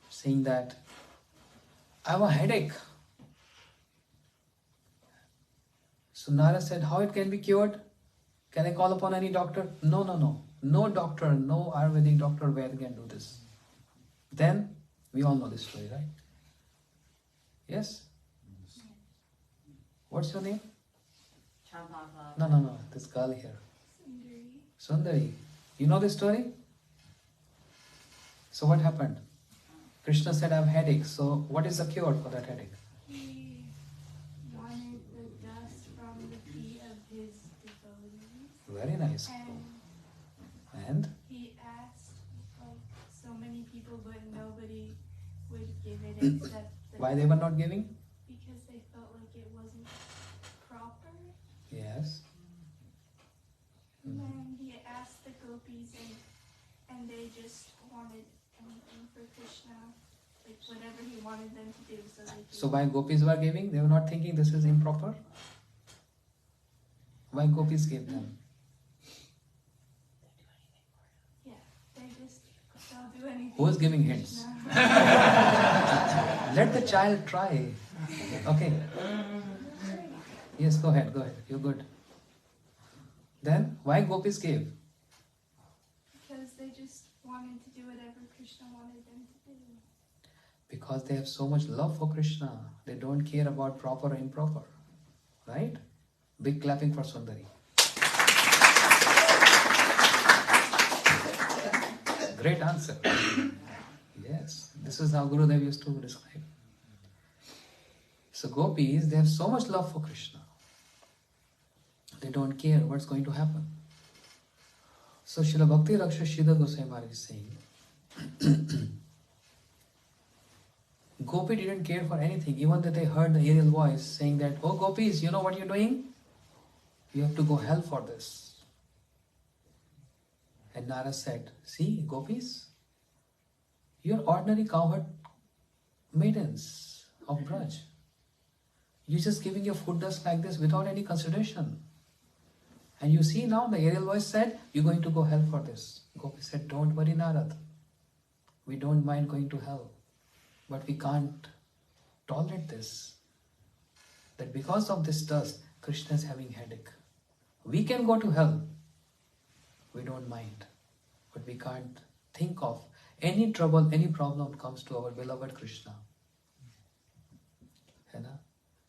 saying that I have a headache. So Nara said, how it can be cured? Can I call upon any doctor? No. No doctor, no Ayurvedic doctor where can do this. Then, we all know this story, right? Yes? What's your name? No. This girl here. Sundari. You know this story? So what happened? Krishna said, I have headache. So what is the cure for that headache? He wanted the dust from the feet of his devotees. Very nice. And? He asked so many people, but nobody would give it except Why they were not giving? because they felt like it wasn't proper. Yes. And he asked the gopis, and they just wanted anything for Krishna, like whatever he wanted them to do. So why gopis were giving? They were not thinking this is improper? Why gopis gave them? Yeah, they'll do anything. Who is giving hints? Let the child try. Okay. Yes, go ahead. You're good. Then, why gopis gave? Because they just wanted to do whatever Krishna wanted them to do. Because they have so much love for Krishna. They don't care about proper or improper. Right? Big clapping for Sundari. Great answer. Yes, this is how Gurudev used to describe. So gopis, they have so much love for Krishna. They don't care what's going to happen. So Srila Bhakti Raksha Sridhar Goswami Maharaj is saying, Gopi didn't care for anything, even that they heard the aerial voice saying that, oh gopis, you know what you're doing? You have to go hell for this. And Nara said, see, gopis, you're ordinary cowherd maidens of Braj. You're just giving your food dust like this without any consideration. And you see now the aerial voice said, you're going to go hell for this. Gopi said, don't worry Narad. We don't mind going to hell. But we can't tolerate this. That because of this dust, Krishna is having headache. We can go to hell. We don't mind. But we can't think of any trouble, any problem comes to our beloved Krishna.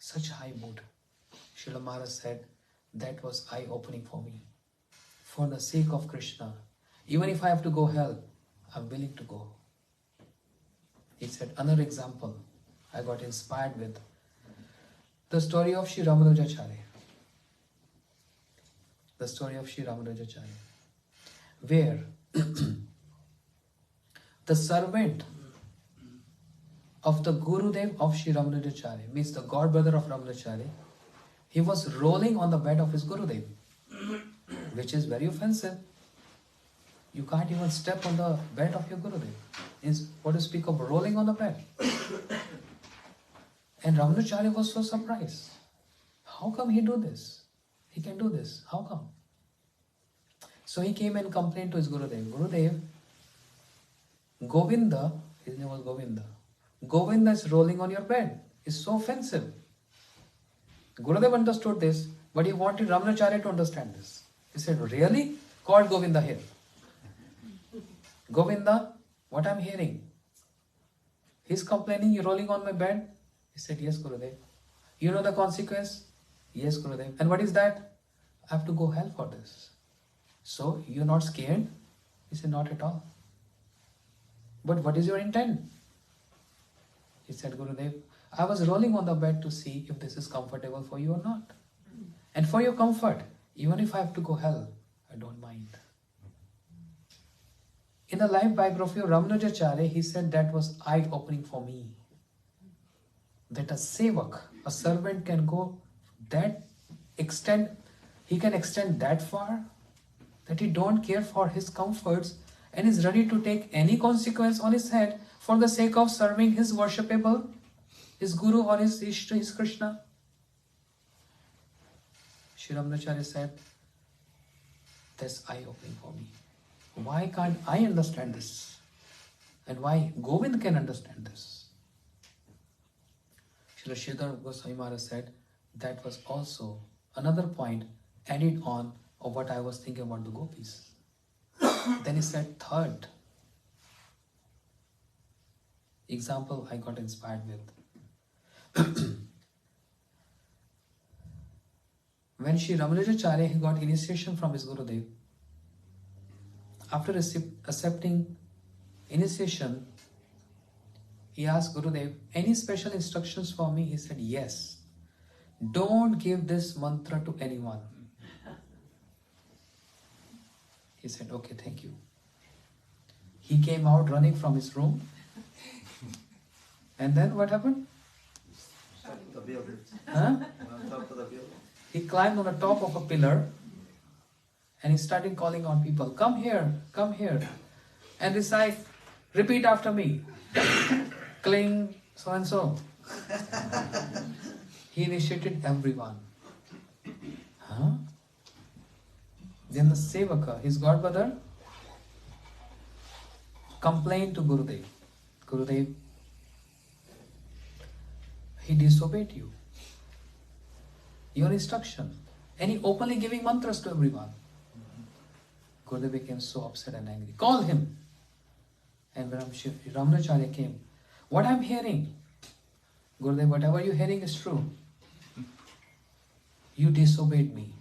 Such high mood. Srila Maharaj said, that was eye-opening for me. For the sake of Krishna, even if I have to go hell, I'm willing to go. He said, another example I got inspired with the story of Sri Ramanujacharya. The story of Sri Ramanujacharya, where the servant of the Gurudev of Sri Ramanujacharya, means the god brother of Ramanujacharya, he was rolling on the bed of his Gurudev, which is very offensive. You can't even step on the bed of your Gurudev. Is what to speak of rolling on the bed. And Ramanujacharya was so surprised. How come he do this? He can do this. How come? So he came and complained to his Gurudev. Gurudev, Govinda, his name was Govinda. Govinda is rolling on your bed. It's so offensive. Gurudev understood this, but he wanted Ramanujacharya to understand this. He said, really? Called Govinda here. Govinda, what I'm hearing? He's complaining, you're rolling on my bed? He said, yes, Gurudev. You know the consequence? Yes, Gurudev. And what is that? I have to go hell for this. So, you're not scared? He said, not at all. But what is your intent? He said, Gurudev, I was rolling on the bed to see if this is comfortable for you or not. And for your comfort, even if I have to go hell, I don't mind. In the life biography of Ramanujacharya, he said that was eye-opening for me. That a sevak, a servant can go that extent, he can extend that far, that he don't care for his comforts and is ready to take any consequence on his head for the sake of serving his worshipable, his Guru or his Ishta, his Krishna. Shri Ramanujacharya said, that's eye-opening for me. Why can't I understand this? And why Govind can understand this? Shri Sridhar Goswami Maharaj said, that was also another point added on of what I was thinking about the gopis. Then he said, third example I got inspired with. When Shri Ramanujacharya he got initiation from his Gurudev, after accepting initiation, he asked Gurudev, any special instructions for me? He said, yes. Don't give this mantra to anyone. He said, okay, thank you. He came out running from his room. And then what happened? The building. Huh? On top of the building. He climbed on the top of a pillar and he started calling on people, come here, and recite, repeat after me, cling, so and so. He initiated everyone. Huh? Then the Sevaka, his godbrother, complained to Gurudev. Gurudev, he disobeyed you. Your instruction. And he openly giving mantras to everyone. Gurudev became so upset and angry. Call him. And when Ramanujacharya came, what I'm hearing? Gurudev, whatever you're hearing is true. You disobeyed me.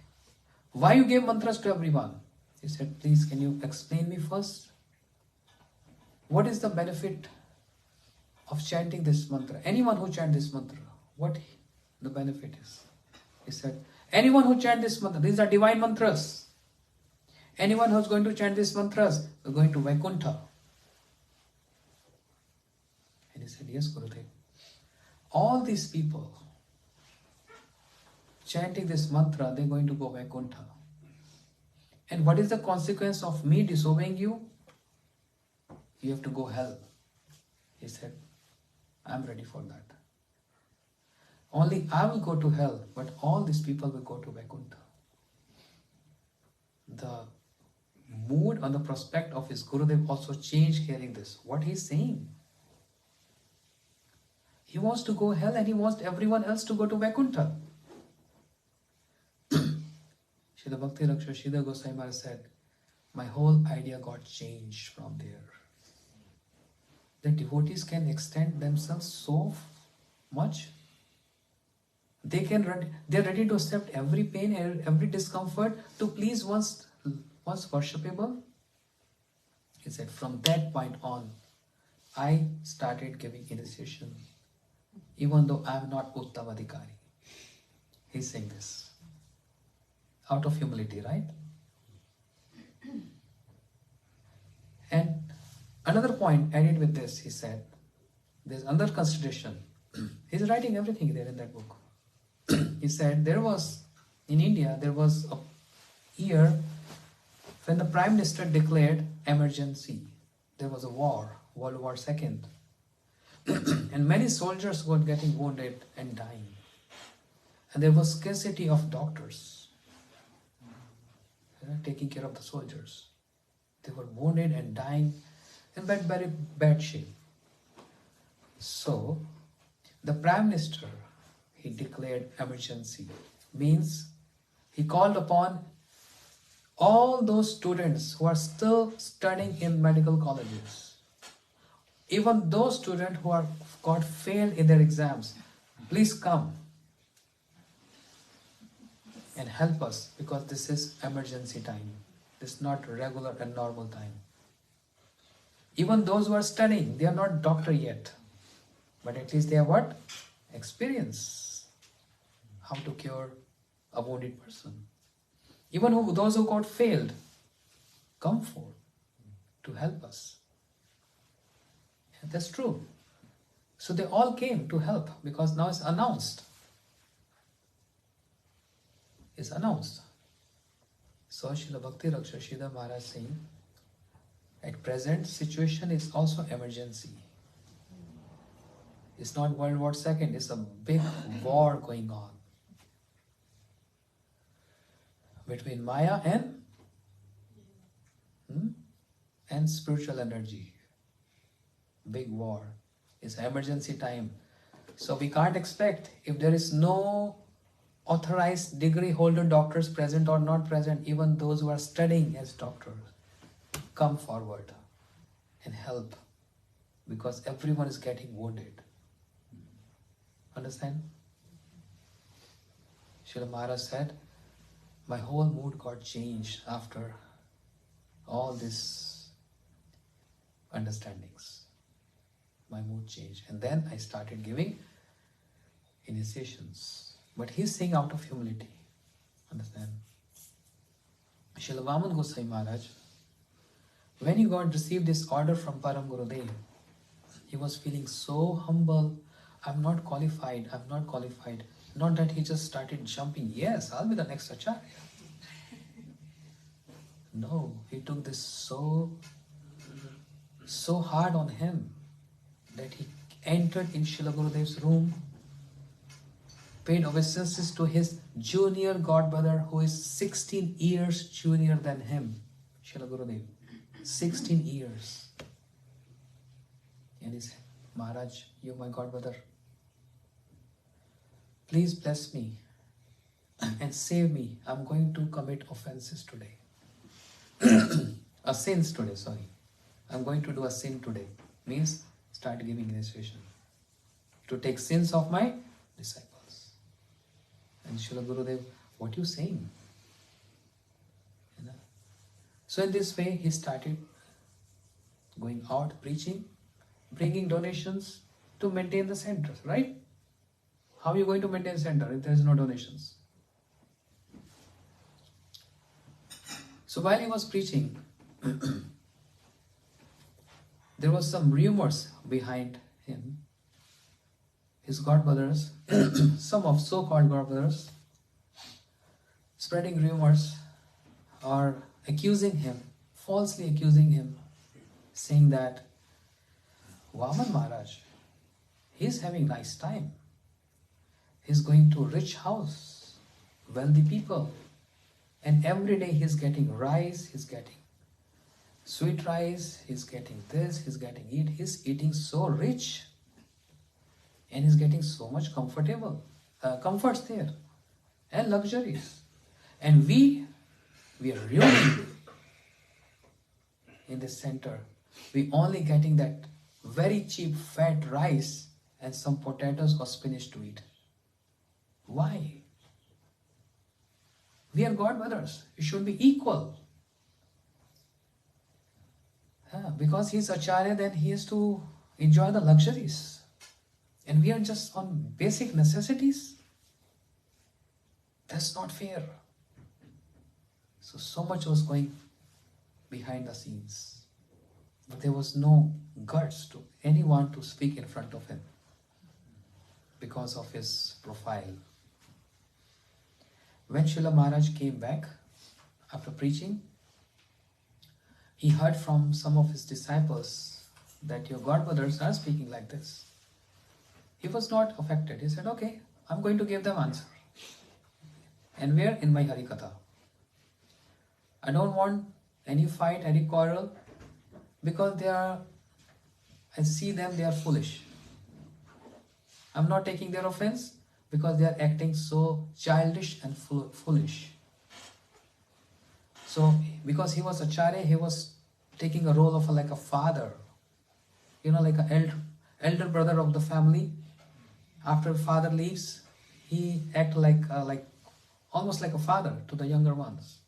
Why you gave mantras to everyone? He said, please can you explain me first? What is the benefit of chanting this mantra? Anyone who chants this mantra, what the benefit is? He said, anyone who chants this mantra, these are divine mantras. Anyone who's going to chant these mantras, are going to Vaikuntha. And he said, yes, Gurudev. All these people chanting this mantra, they're going to go Vaikuntha. And what is the consequence of me disobeying you? You have to go hell. He said, I'm ready for that. Only I will go to hell, but all these people will go to Vaikuntha. The mood on the prospect of his Gurudev also changed hearing this. What he's saying? He wants to go hell and he wants everyone else to go to Vaikuntha. Srila Bhakti Raksha Sridhar Goswami Maharaj said, my whole idea got changed from there. The devotees can extend themselves so much. They're ready to accept every pain and every discomfort to please one's worshipable. He said, from that point on, I started giving initiation, even though I am not Uttam Adhikari. He's saying this. Out of humility, right? And another point added with this, he said, there's another consideration. He's writing everything there in that book. He said, in India, there was a year when the Prime Minister declared emergency. There was a war, World War II. And many soldiers were getting wounded and dying. And there was scarcity of doctors taking care of the soldiers. They were wounded and dying in very bad shape. So, the Prime Minister, he declared emergency. Means, he called upon all those students who are still studying in medical colleges, even those students who are got failed in their exams, please come and help us, because this is emergency time. This is not regular and normal time. Even those who are studying, they are not doctor yet, but at least they have what? Experience how to cure a wounded person. Even those who got failed, come forth to help us. And that's true. So they all came to help, because now it's announced. It's announced. So Srila Bhakti Raksha Sridhar Maharaj saying, at present situation is also emergency. It's not World War II, it's a big war going on between Maya and spiritual energy. Big war. It's emergency time. So we can't expect, if there is no authorized degree holder doctors present or not present, even those who are studying as doctors, come forward and help, because everyone is getting wounded. Understand? Srila Maharaj said, my whole mood got changed after all these understandings. My mood changed. And then I started giving initiations. But he's saying out of humility. Understand? Srila Vaman Gosai Maharaj, when he got received this order from Param Gurudev, he was feeling so humble. I'm not qualified. Not that he just started jumping, yes, I'll be the next Acharya. No, he took this so hard on him that he entered in Srila Gurudev's room, paid obeisances to his junior godbrother who is 16 years junior than him, Srila Gurudev. 16 years. And he said, Maharaj, you my godbrother, please bless me and save me. I'm going to commit offenses today. Sins today, sorry. I'm going to do a sin today. Means start giving initiation to take sins of my disciples. And Srila Gurudev, what you saying? You know? So in this way, he started going out preaching, bringing donations to maintain the center, right? How are you going to maintain center if there is no donations? So while he was preaching, there was some rumors behind him. His godbrothers, some of so-called godbrothers, spreading rumors or accusing him, falsely accusing him, saying that Vaman Maharaj, he's having nice time. He's going to rich house, wealthy people, and every day he's getting rice, he's getting sweet rice, he's getting this, he's getting it, he's eating so rich, and he's getting so much comforts there, and luxuries. And we are really in the center. We only getting that very cheap fat rice and some potatoes or spinach to eat. Why? We are godbrothers. We should be equal. Because he's Acharya, then he has to enjoy the luxuries. And we are just on basic necessities. That's not fair. So much was going behind the scenes. But there was no guts to anyone to speak in front of him because of his profile. When Srila Maharaj came back after preaching, he heard from some of his disciples that your godbrothers are speaking like this. He was not affected. He said, okay, I'm going to give them answer. And where? In my Harikatha. I don't want any fight, any quarrel, because I see them, they are foolish. I'm not taking their offense because they are acting so childish and foolish. So because he was Acharya, he was taking a role of like a father, like an elder brother of the family. After father leaves, he act like almost like a father to the younger ones.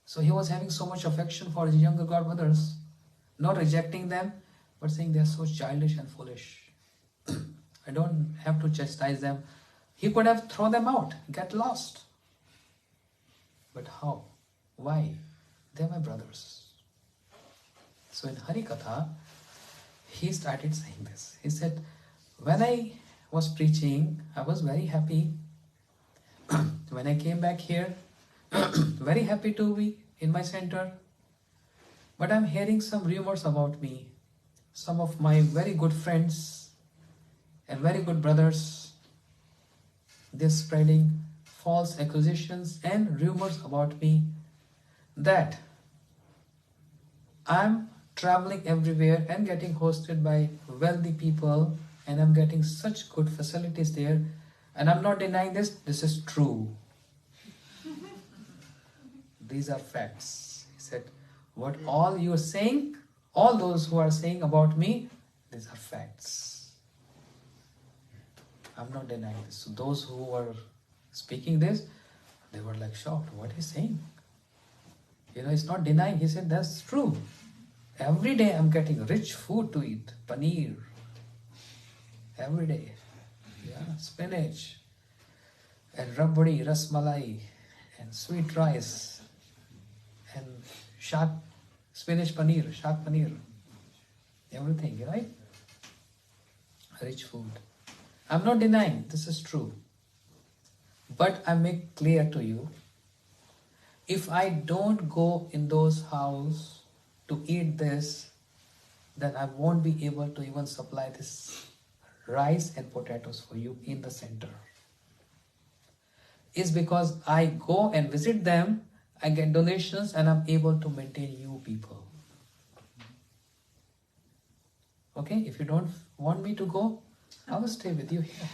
So he was having so much affection for his younger godbrothers, not rejecting them, but saying they are so childish and foolish. I don't have to chastise them. He could have thrown them out, get lost. But how? Why? They are my brothers. So in Harikatha, he started saying this. He said, when I was preaching, I was very happy. When I came back here, very happy to be in my center. But I'm hearing some rumors about me. Some of my very good friends and very good brothers, they're spreading false accusations and rumors about me that I'm traveling everywhere and getting hosted by wealthy people, and I'm getting such good facilities there, and I'm not denying this is true. These are facts. He said, what all you're saying, all those who are saying about me, these are facts. I'm not denying this. So those who were speaking this, they were like shocked. What he's saying? He's not denying. He said, that's true. Every day I'm getting rich food to eat. Paneer. Every day. Yeah, spinach. And rabdi, rasmalai. And sweet rice. And spinach paneer, shak paneer. Everything, right? Rich food. I'm not denying this is true. But I make clear to you, if I don't go in those houses to eat this, then I won't be able to even supply this rice and potatoes for you in the center. It's because I go and visit them, I get donations, and I'm able to maintain you people. Okay, if you don't want me to go, I will stay with you here.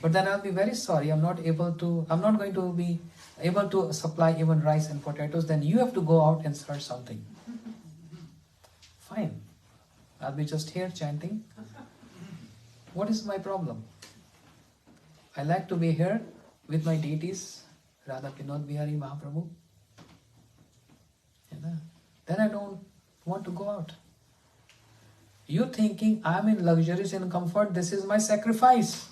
But then I'll be very sorry, I'm not going to be able to supply even rice and potatoes, then you have to go out and search something. Fine. I'll be just here chanting. What is my problem? I like to be here with my deities, Radha Pinod Bihari Mahaprabhu. Then I don't want to go out. You thinking I'm in luxuries and comfort, this is my sacrifice.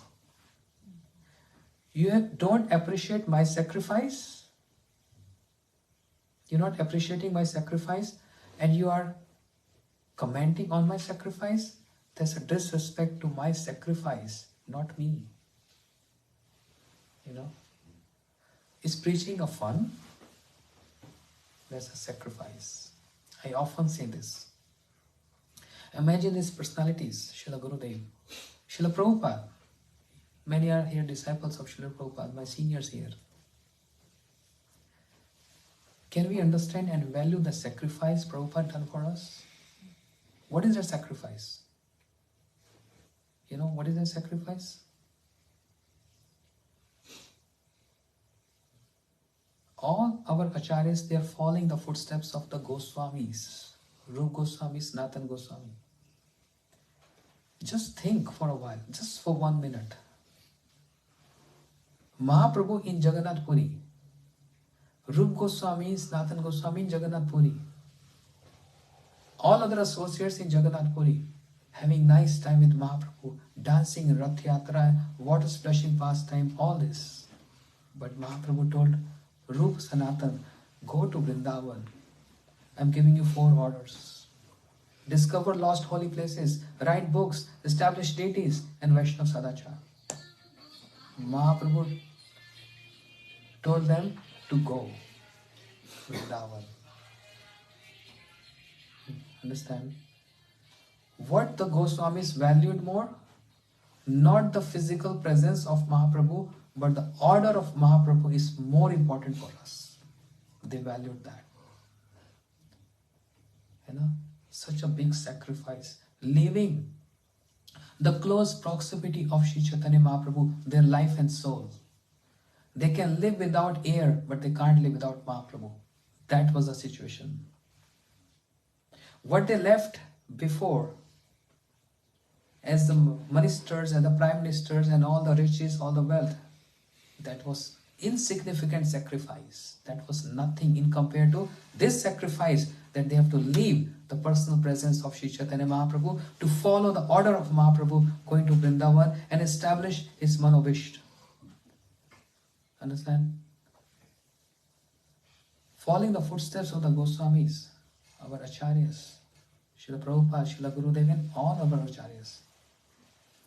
You don't appreciate my sacrifice. You're not appreciating my sacrifice and you are commenting on my sacrifice. There's a disrespect to my sacrifice, not me. Is preaching a fun? There's a sacrifice. I often say this. Imagine these personalities, Srila Gurudev, Srila Prabhupada. Many are here disciples of Srila Prabhupada, my seniors here. Can we understand and value the sacrifice Prabhupada done for us? What is their sacrifice? What is their sacrifice? All our acharyas, they are following the footsteps of the Goswamis. Rupa Goswami, Sanatana Goswami. Just think for a while, just for 1 minute. Mahaprabhu in Jagannath Puri. Rupa Goswami, Sanatana Goswami in Jagannath Puri. All other associates in Jagannath Puri having nice time with Mahaprabhu, dancing, Rath Yatra, water splashing pastime, all this. But Mahaprabhu told Rupa Sanatana, go to Vrindavan. I'm giving you 4 orders. Discover lost holy places, write books, establish deities, and Vaishnav Sadachar. Mahaprabhu told them to go to Vrindavan. Understand? What the Goswamis valued more? Not the physical presence of Mahaprabhu, but the order of Mahaprabhu is more important for us. They valued that. Such a big sacrifice. Leaving the close proximity of Sri Chaitanya Mahaprabhu, their life and soul. They can live without air, but they can't live without Mahaprabhu. That was the situation. What they left before, as the ministers and the prime ministers and all the riches, all the wealth, that was insignificant sacrifice. That was nothing in compared to this sacrifice, that they have to leave the personal presence of Sri Chaitanya Mahaprabhu to follow the order of Mahaprabhu, going to Vrindavan and establish his Manovishta. Understand? Following the footsteps of the Goswamis, our Acharyas, Srila Prabhupada, Srila Gurudev, and all our Acharyas,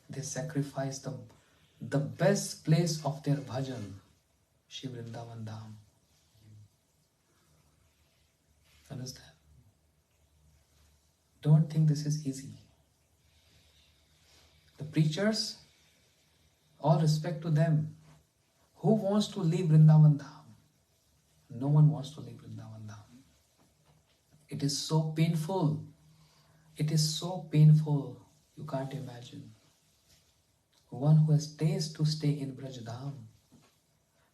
they sacrificed the best place of their bhajan, Shri Vrindavan Dham. Understand? Don't think this is easy. The preachers, all respect to them. Who wants to leave Vrindavan Dham? No one wants to leave Vrindavan Dham. It is so painful. It is so painful. You can't imagine. One who has taste to stay in Braj Dham,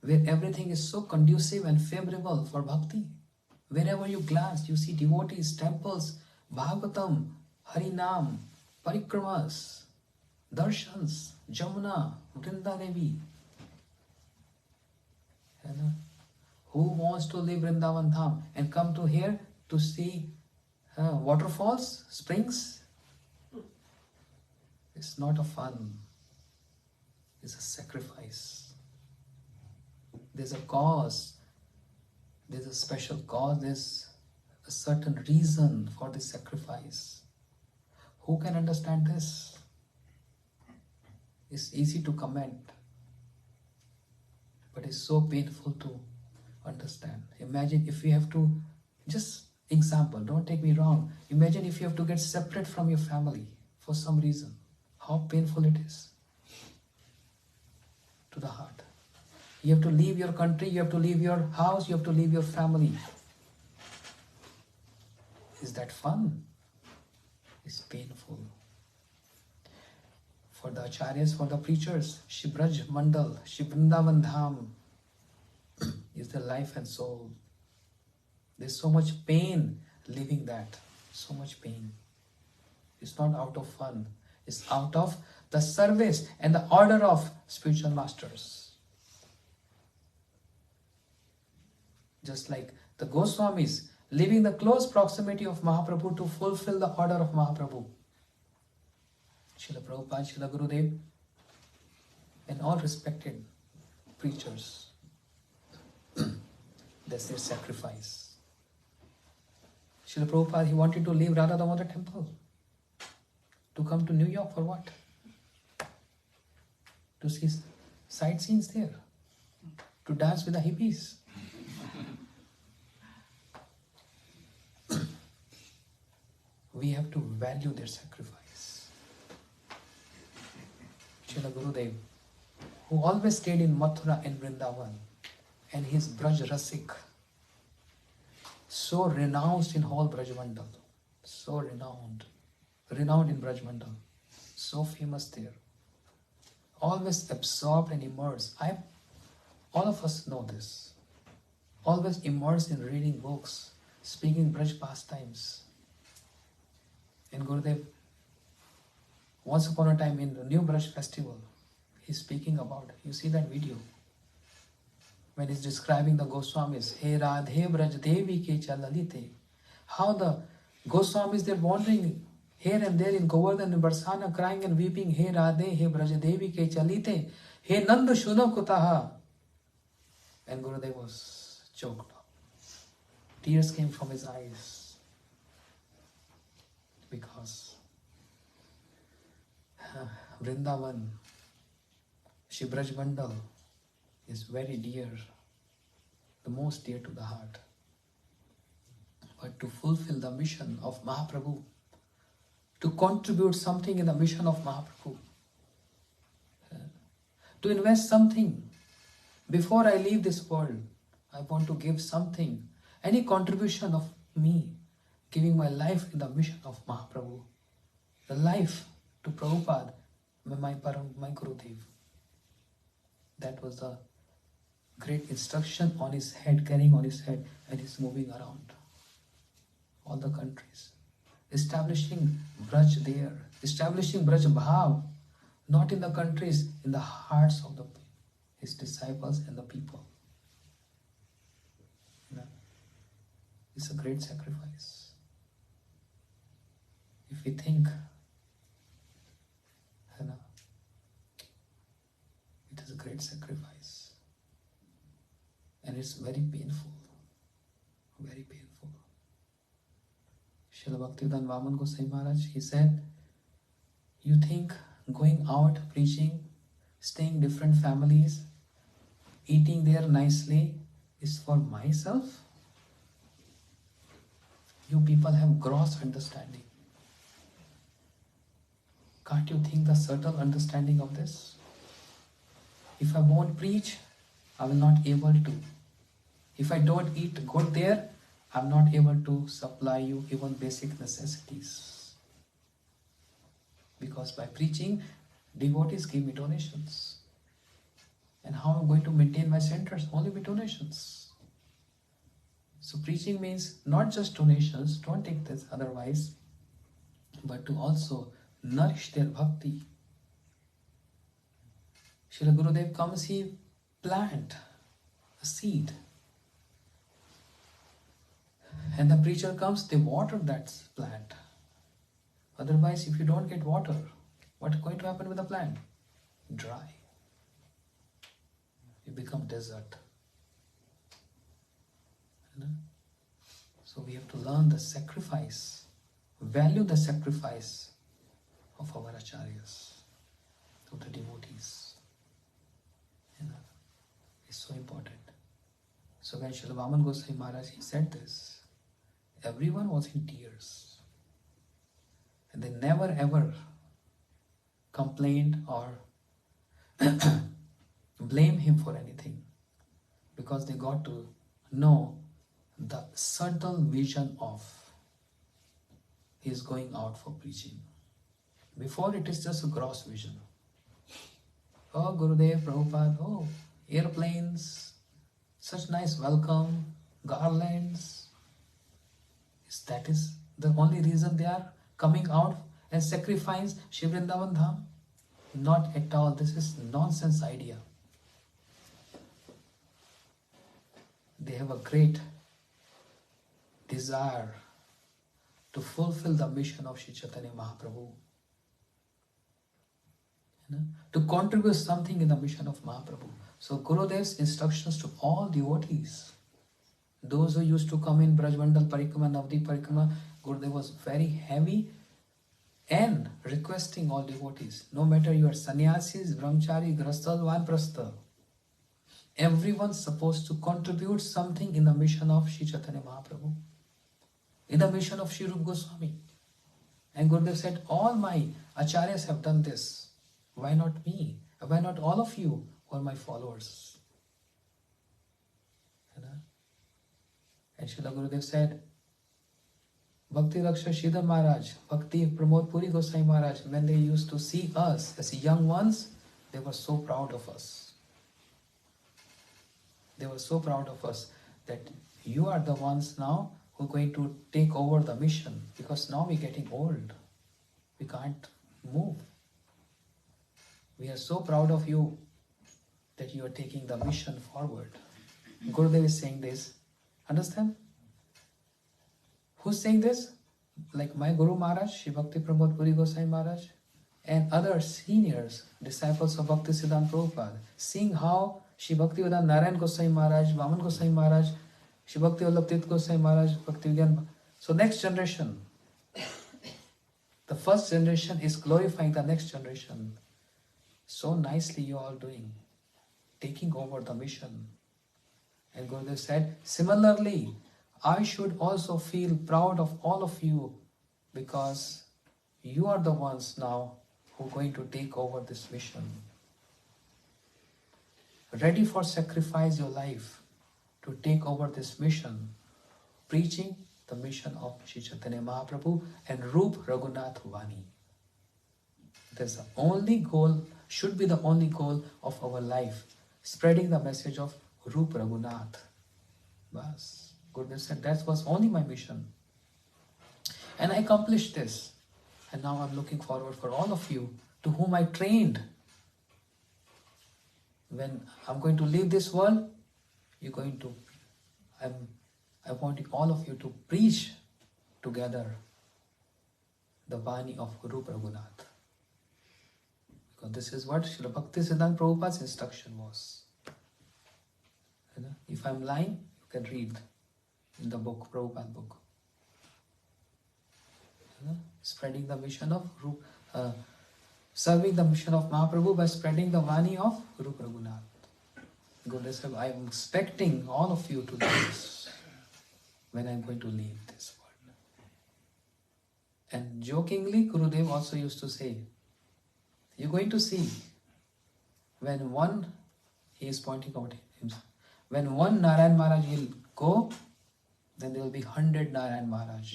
where everything is so conducive and favorable for bhakti. Wherever you glance, you see devotees, temples, Bhagavatam, Harinam, Parikramas, Darshans, Jamuna, Vrindadevi. Who wants to leave Vrindavan Dham and come to here to see waterfalls, springs? It's not a fun. It's a sacrifice. There's a cause. There's a special cause. There's a certain reason for this sacrifice. Who can understand this? It's easy to comment, but it's so painful to understand. Imagine if you have to, just example, don't take me wrong. Imagine if you have to get separate from your family for some reason. How painful it is to the heart. You have to leave your country, you have to leave your house, you have to leave your family. Is that fun? It's painful. For the acharyas, for the preachers, Shri Braj Mandal, Shri Vrindavan Dham is their life and soul. There's so much pain leaving that. So much pain. It's not out of fun. It's out of the service and the order of spiritual masters. Just like the Goswamis, leaving the close proximity of Mahaprabhu to fulfill the order of Mahaprabhu. Srila Prabhupada, Srila Gurudev, and all respected preachers. That's their sacrifice. Srila Prabhupada, he wanted to leave Radha Damodar temple. To come to New York for what? To see sightseeings there. To dance with the hippies. We have to value their sacrifice. Srila Gurudev, who always stayed in Mathura and Vrindavan, and his Braj Rasik, so renounced in whole Brajmandal, so renowned in Brajmandal, so famous there, always absorbed and immersed. All of us know this. Always immersed in reading books, speaking Braj pastimes. And Gurudev, once upon a time in the New Braj festival, he's speaking about, you see that video, when he's describing the Goswamis, He Radhe Braj Devi ke chalalite, how the Goswamis, they're wandering here and there in Govardhan and Barsana, crying and weeping, He Radhe, He Braj Devi ke chalite, He Nanda Shuna Kutaha. And Gurudev was choked up. Tears came from his eyes. Because Vrindavan, Shri Braj Mandal is very dear, the most dear to the heart. But to fulfill the mission of Mahaprabhu, to contribute something in the mission of Mahaprabhu, to invest something, before I leave this world, I want to give something, any contribution of me, giving my life in the mission of Mahaprabhu, the life to Prabhupada, my Gurudev. That was the great instruction on his head, carrying on his head, and he's moving around all the countries, establishing Braj there, establishing Braj Bhav, not in the countries, in the hearts of his disciples and the people. You know, it's a great sacrifice. If we think, you know, it is a great sacrifice. And it's very painful. Very painful. Srila Bhaktivedanta Vaman Goswami Maharaj, he said, you think going out preaching, staying different families, eating there nicely is for myself? You people have gross understanding. Can't you think the subtle understanding of this? If I won't preach, I will not able to. If I don't eat good there, I'm not able to supply you even basic necessities. Because by preaching, devotees give me donations. And how am I going to maintain my centers? Only with donations. So preaching means not just donations, don't take this otherwise, but to also nourish their bhakti. Srila Gurudev comes, he plant a seed. And the preacher comes, they water that plant. Otherwise, if you don't get water, what's going to happen with the plant? Dry. You become desert. You know? So we have to learn the sacrifice, value the sacrifice of our acharyas, of the devotees. You know, it's so important. So when Srila Vaman Goswami Maharaj, he said this, everyone was in tears. And they never ever complained or blame him for anything, because they got to know the subtle vision of his going out for preaching. Before it is just a gross vision. Oh Gurudev, Prabhupada, oh airplanes, such nice welcome, garlands. That is the only reason they are coming out and sacrifice Shri Vrindavan Dham? Not at all. This is nonsense idea. They have a great desire to fulfill the mission of Shri Chaitanya Mahaprabhu. You know, to contribute something in the mission of Mahaprabhu. So Gurudev's instructions to all devotees, those who used to come in Brajmandal Parikrama, Navdeep Parikrama, Gurudev was very heavy and requesting all devotees, no matter you are sannyasis, brahmachari, grasthal, vanprastha, everyone's supposed to contribute something in the mission of Shri Chaitanya Mahaprabhu, in the mission of Shri Rupa Goswami. And Gurudev said, all my acharyas have done this. Why not me? Why not all of you who are my followers? You know? And Srila Gurudev said, Bhakti Raksha Sridhar Maharaj, Bhakti Pramod Puri Goswami Maharaj, when they used to see us as young ones, they were so proud of us. They were so proud of us that you are the ones now who are going to take over the mission, because now we're getting old. We can't move. We are so proud of you that you are taking the mission forward. Gurudev is saying this. Understand? Who's saying this? Like my Guru Maharaj, Shri Bhakti Pramod Puri Goswami Maharaj, and other seniors, disciples of Bhakti Siddhanta Prabhupada, seeing how Shri Bhaktivedanta Narayan Goswami Maharaj, Vaman Goswami Maharaj, Shri Bhakti Vallabh Tirtha Goswami Maharaj, Bhakti Vigyan. So next generation, the first generation is glorifying the next generation. So nicely you are doing, taking over the mission. And Gurudev said, similarly, I should also feel proud of all of you, because you are the ones now who are going to take over this mission. Ready for sacrifice your life to take over this mission, preaching the mission of Shri Chaitanya Mahaprabhu and Rup Raghunath Vani. That's the only goal, should be the only goal of our life, spreading the message of Rup Raghunath. Bas. Gurudev said that was only my mission. And I accomplished this. And now I'm looking forward for all of you to whom I trained. When I'm going to leave this world, I want all of you to preach together the Bani of Rup Raghunath. Because this is what Srila Bhakti Siddhanta Prabhupada's instruction was. If I'm lying, you can read in the book, Prabhupada book. Spreading the mission of serving the mission of Mahaprabhu by spreading the Vani of Rup Raghunath. Gurudev said, I am expecting all of you to do this when I am going to leave this world. And jokingly, Gurudev also used to say, you're going to see when one, he is pointing out himself, when one Narayan Maharaj will go, then there will be 100 Narayan Maharaj.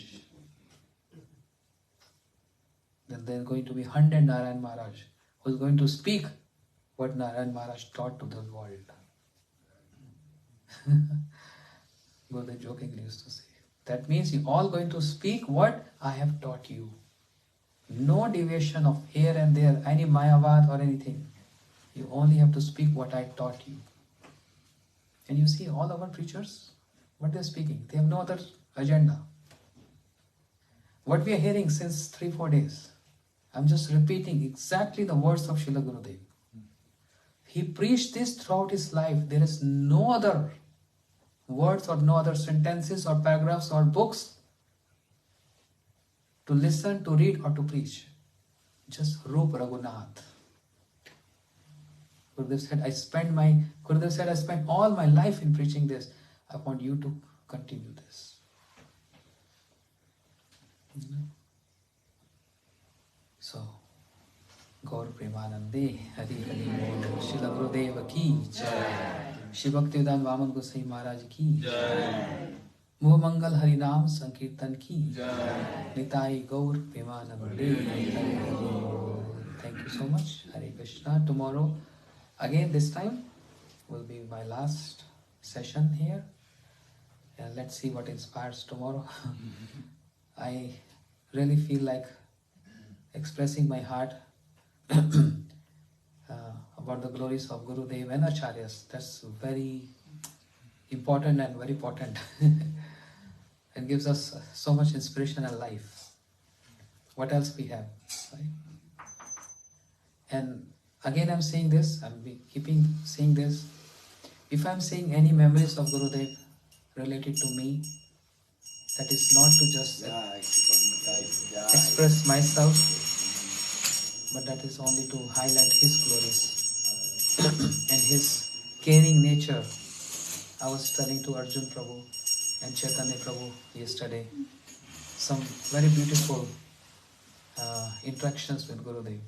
Then there are going to be 100 Narayan Maharaj who is going to speak what Narayan Maharaj taught to the world. Gurudev jokingly used to say. That means you're all going to speak what I have taught you. No deviation of here and there, any Mayavad or anything. You only have to speak what I taught you. And you see all our preachers, what they are speaking, they have no other agenda. What we are hearing since 3-4 days, I'm just repeating exactly the words of Srila Gurudev. He preached this throughout his life. There is no other words or no other sentences or paragraphs or books to listen, to read or to preach. Just Rup Raghunath. Gurudev said, I spent all my life in preaching this. I want you to continue this. So, Gaur Premanande, Hari Hari Bol, Srila Gurudeva ki Jai, Shri Bhaktivedanta Vaman Gosai Maharaj ki Jai, Muh Mangal Hari Naam Sankirtan ki Jai, Nitai Gaur Premanande, Hari Hari Bol. Thank you so much. Hare Krishna. Tomorrow, again this time, will be my last session here. And let's see what inspires tomorrow. I really feel like expressing my heart about the glories of Gurudev and Acharyas. That's very important and very potent. And gives us so much inspiration and life. What else we have, right? And again I'm saying this, I'm keeping saying this. If I'm saying any memories of Gurudev related to me, that is not to just express myself, but that is only to highlight his glories and his caring nature. I was telling to Arjun Prabhu and Chaitanya Prabhu yesterday some very beautiful interactions with Gurudev.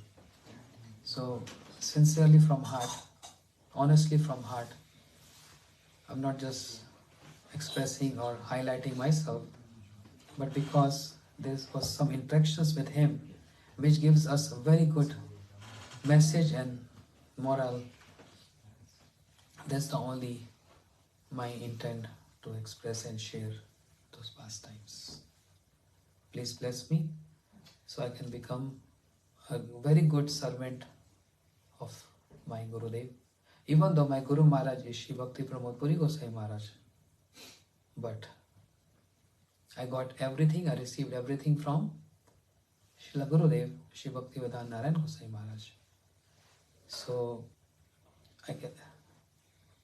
So sincerely from heart, honestly from heart, I'm not just expressing or highlighting myself, but because there was some interactions with him which gives us a very good message and moral. That's the only my intent to express and share those pastimes. Please bless me so I can become a very good servant of my Gurudev. Even though my Guru Maharaj is Shri Bhakti Pramod Puri Gosai Maharaj, but I got everything, I received everything from Srila Gurudev, Shri Bhaktivedanta Narayan Gosai Maharaj. So,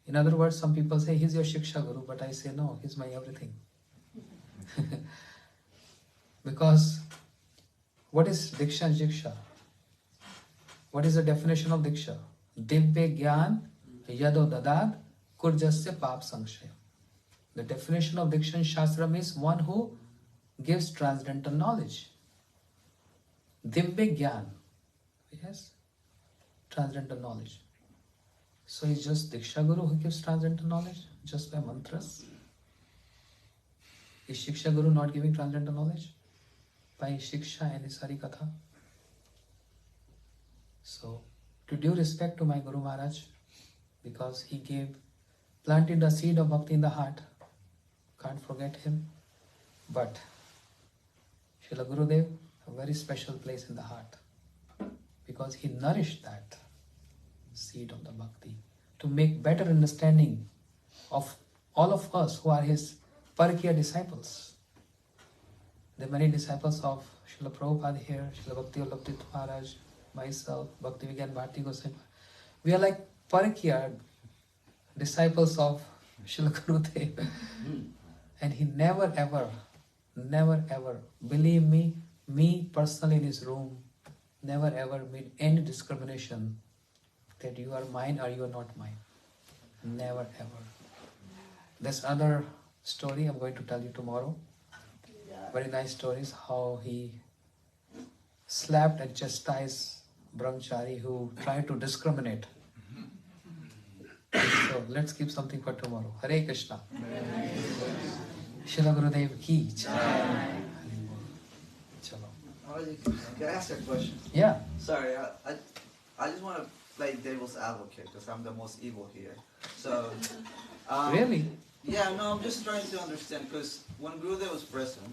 in other words, some people say, he's your Shiksha Guru, but I say, no, he's my everything. Because, what is Diksha and Shiksha? What is the definition of Diksha? Divya Gyan Yado Dadad Kurjasya Pap Sankshaya. The definition of Diksha in Shastra means one who gives transcendental knowledge. Divya Gyan, yes, transcendental knowledge. So it's just Diksha Guru who gives transcendental knowledge just by mantras. Is Shiksha Guru not giving transcendental knowledge? By Shiksha and his Hari Katha. So, to due respect to my Guru Maharaj, because he gave planted the seed of bhakti in the heart. Can't forget him. But Srila Gurudev, a very special place in the heart, because he nourished that seed of the bhakti to make better understanding of all of us who are his Parakiya disciples. There are many disciples of Srila Prabhupada here, Srila Bhakti Vallabh Maharaj, myself, Bhakti Vigyan Bharati Goswami. We are like Parakiya disciples of Srila Gurudev. And he never ever, believe me personally in his room, never ever made any discrimination that you are mine or you are not mine. Never ever. This other story I'm going to tell you tomorrow. Very nice stories how he slapped and chastised brahmachari who tried to discriminate. So let's keep something for tomorrow. Hare Krishna. Srila Gurudev ki jai. Chalo. Can I ask a question? Yeah. Sorry, I just want to play devil's advocate because I'm the most evil here. So. Really? Yeah, no, I'm just trying to understand because when Gurudev was present,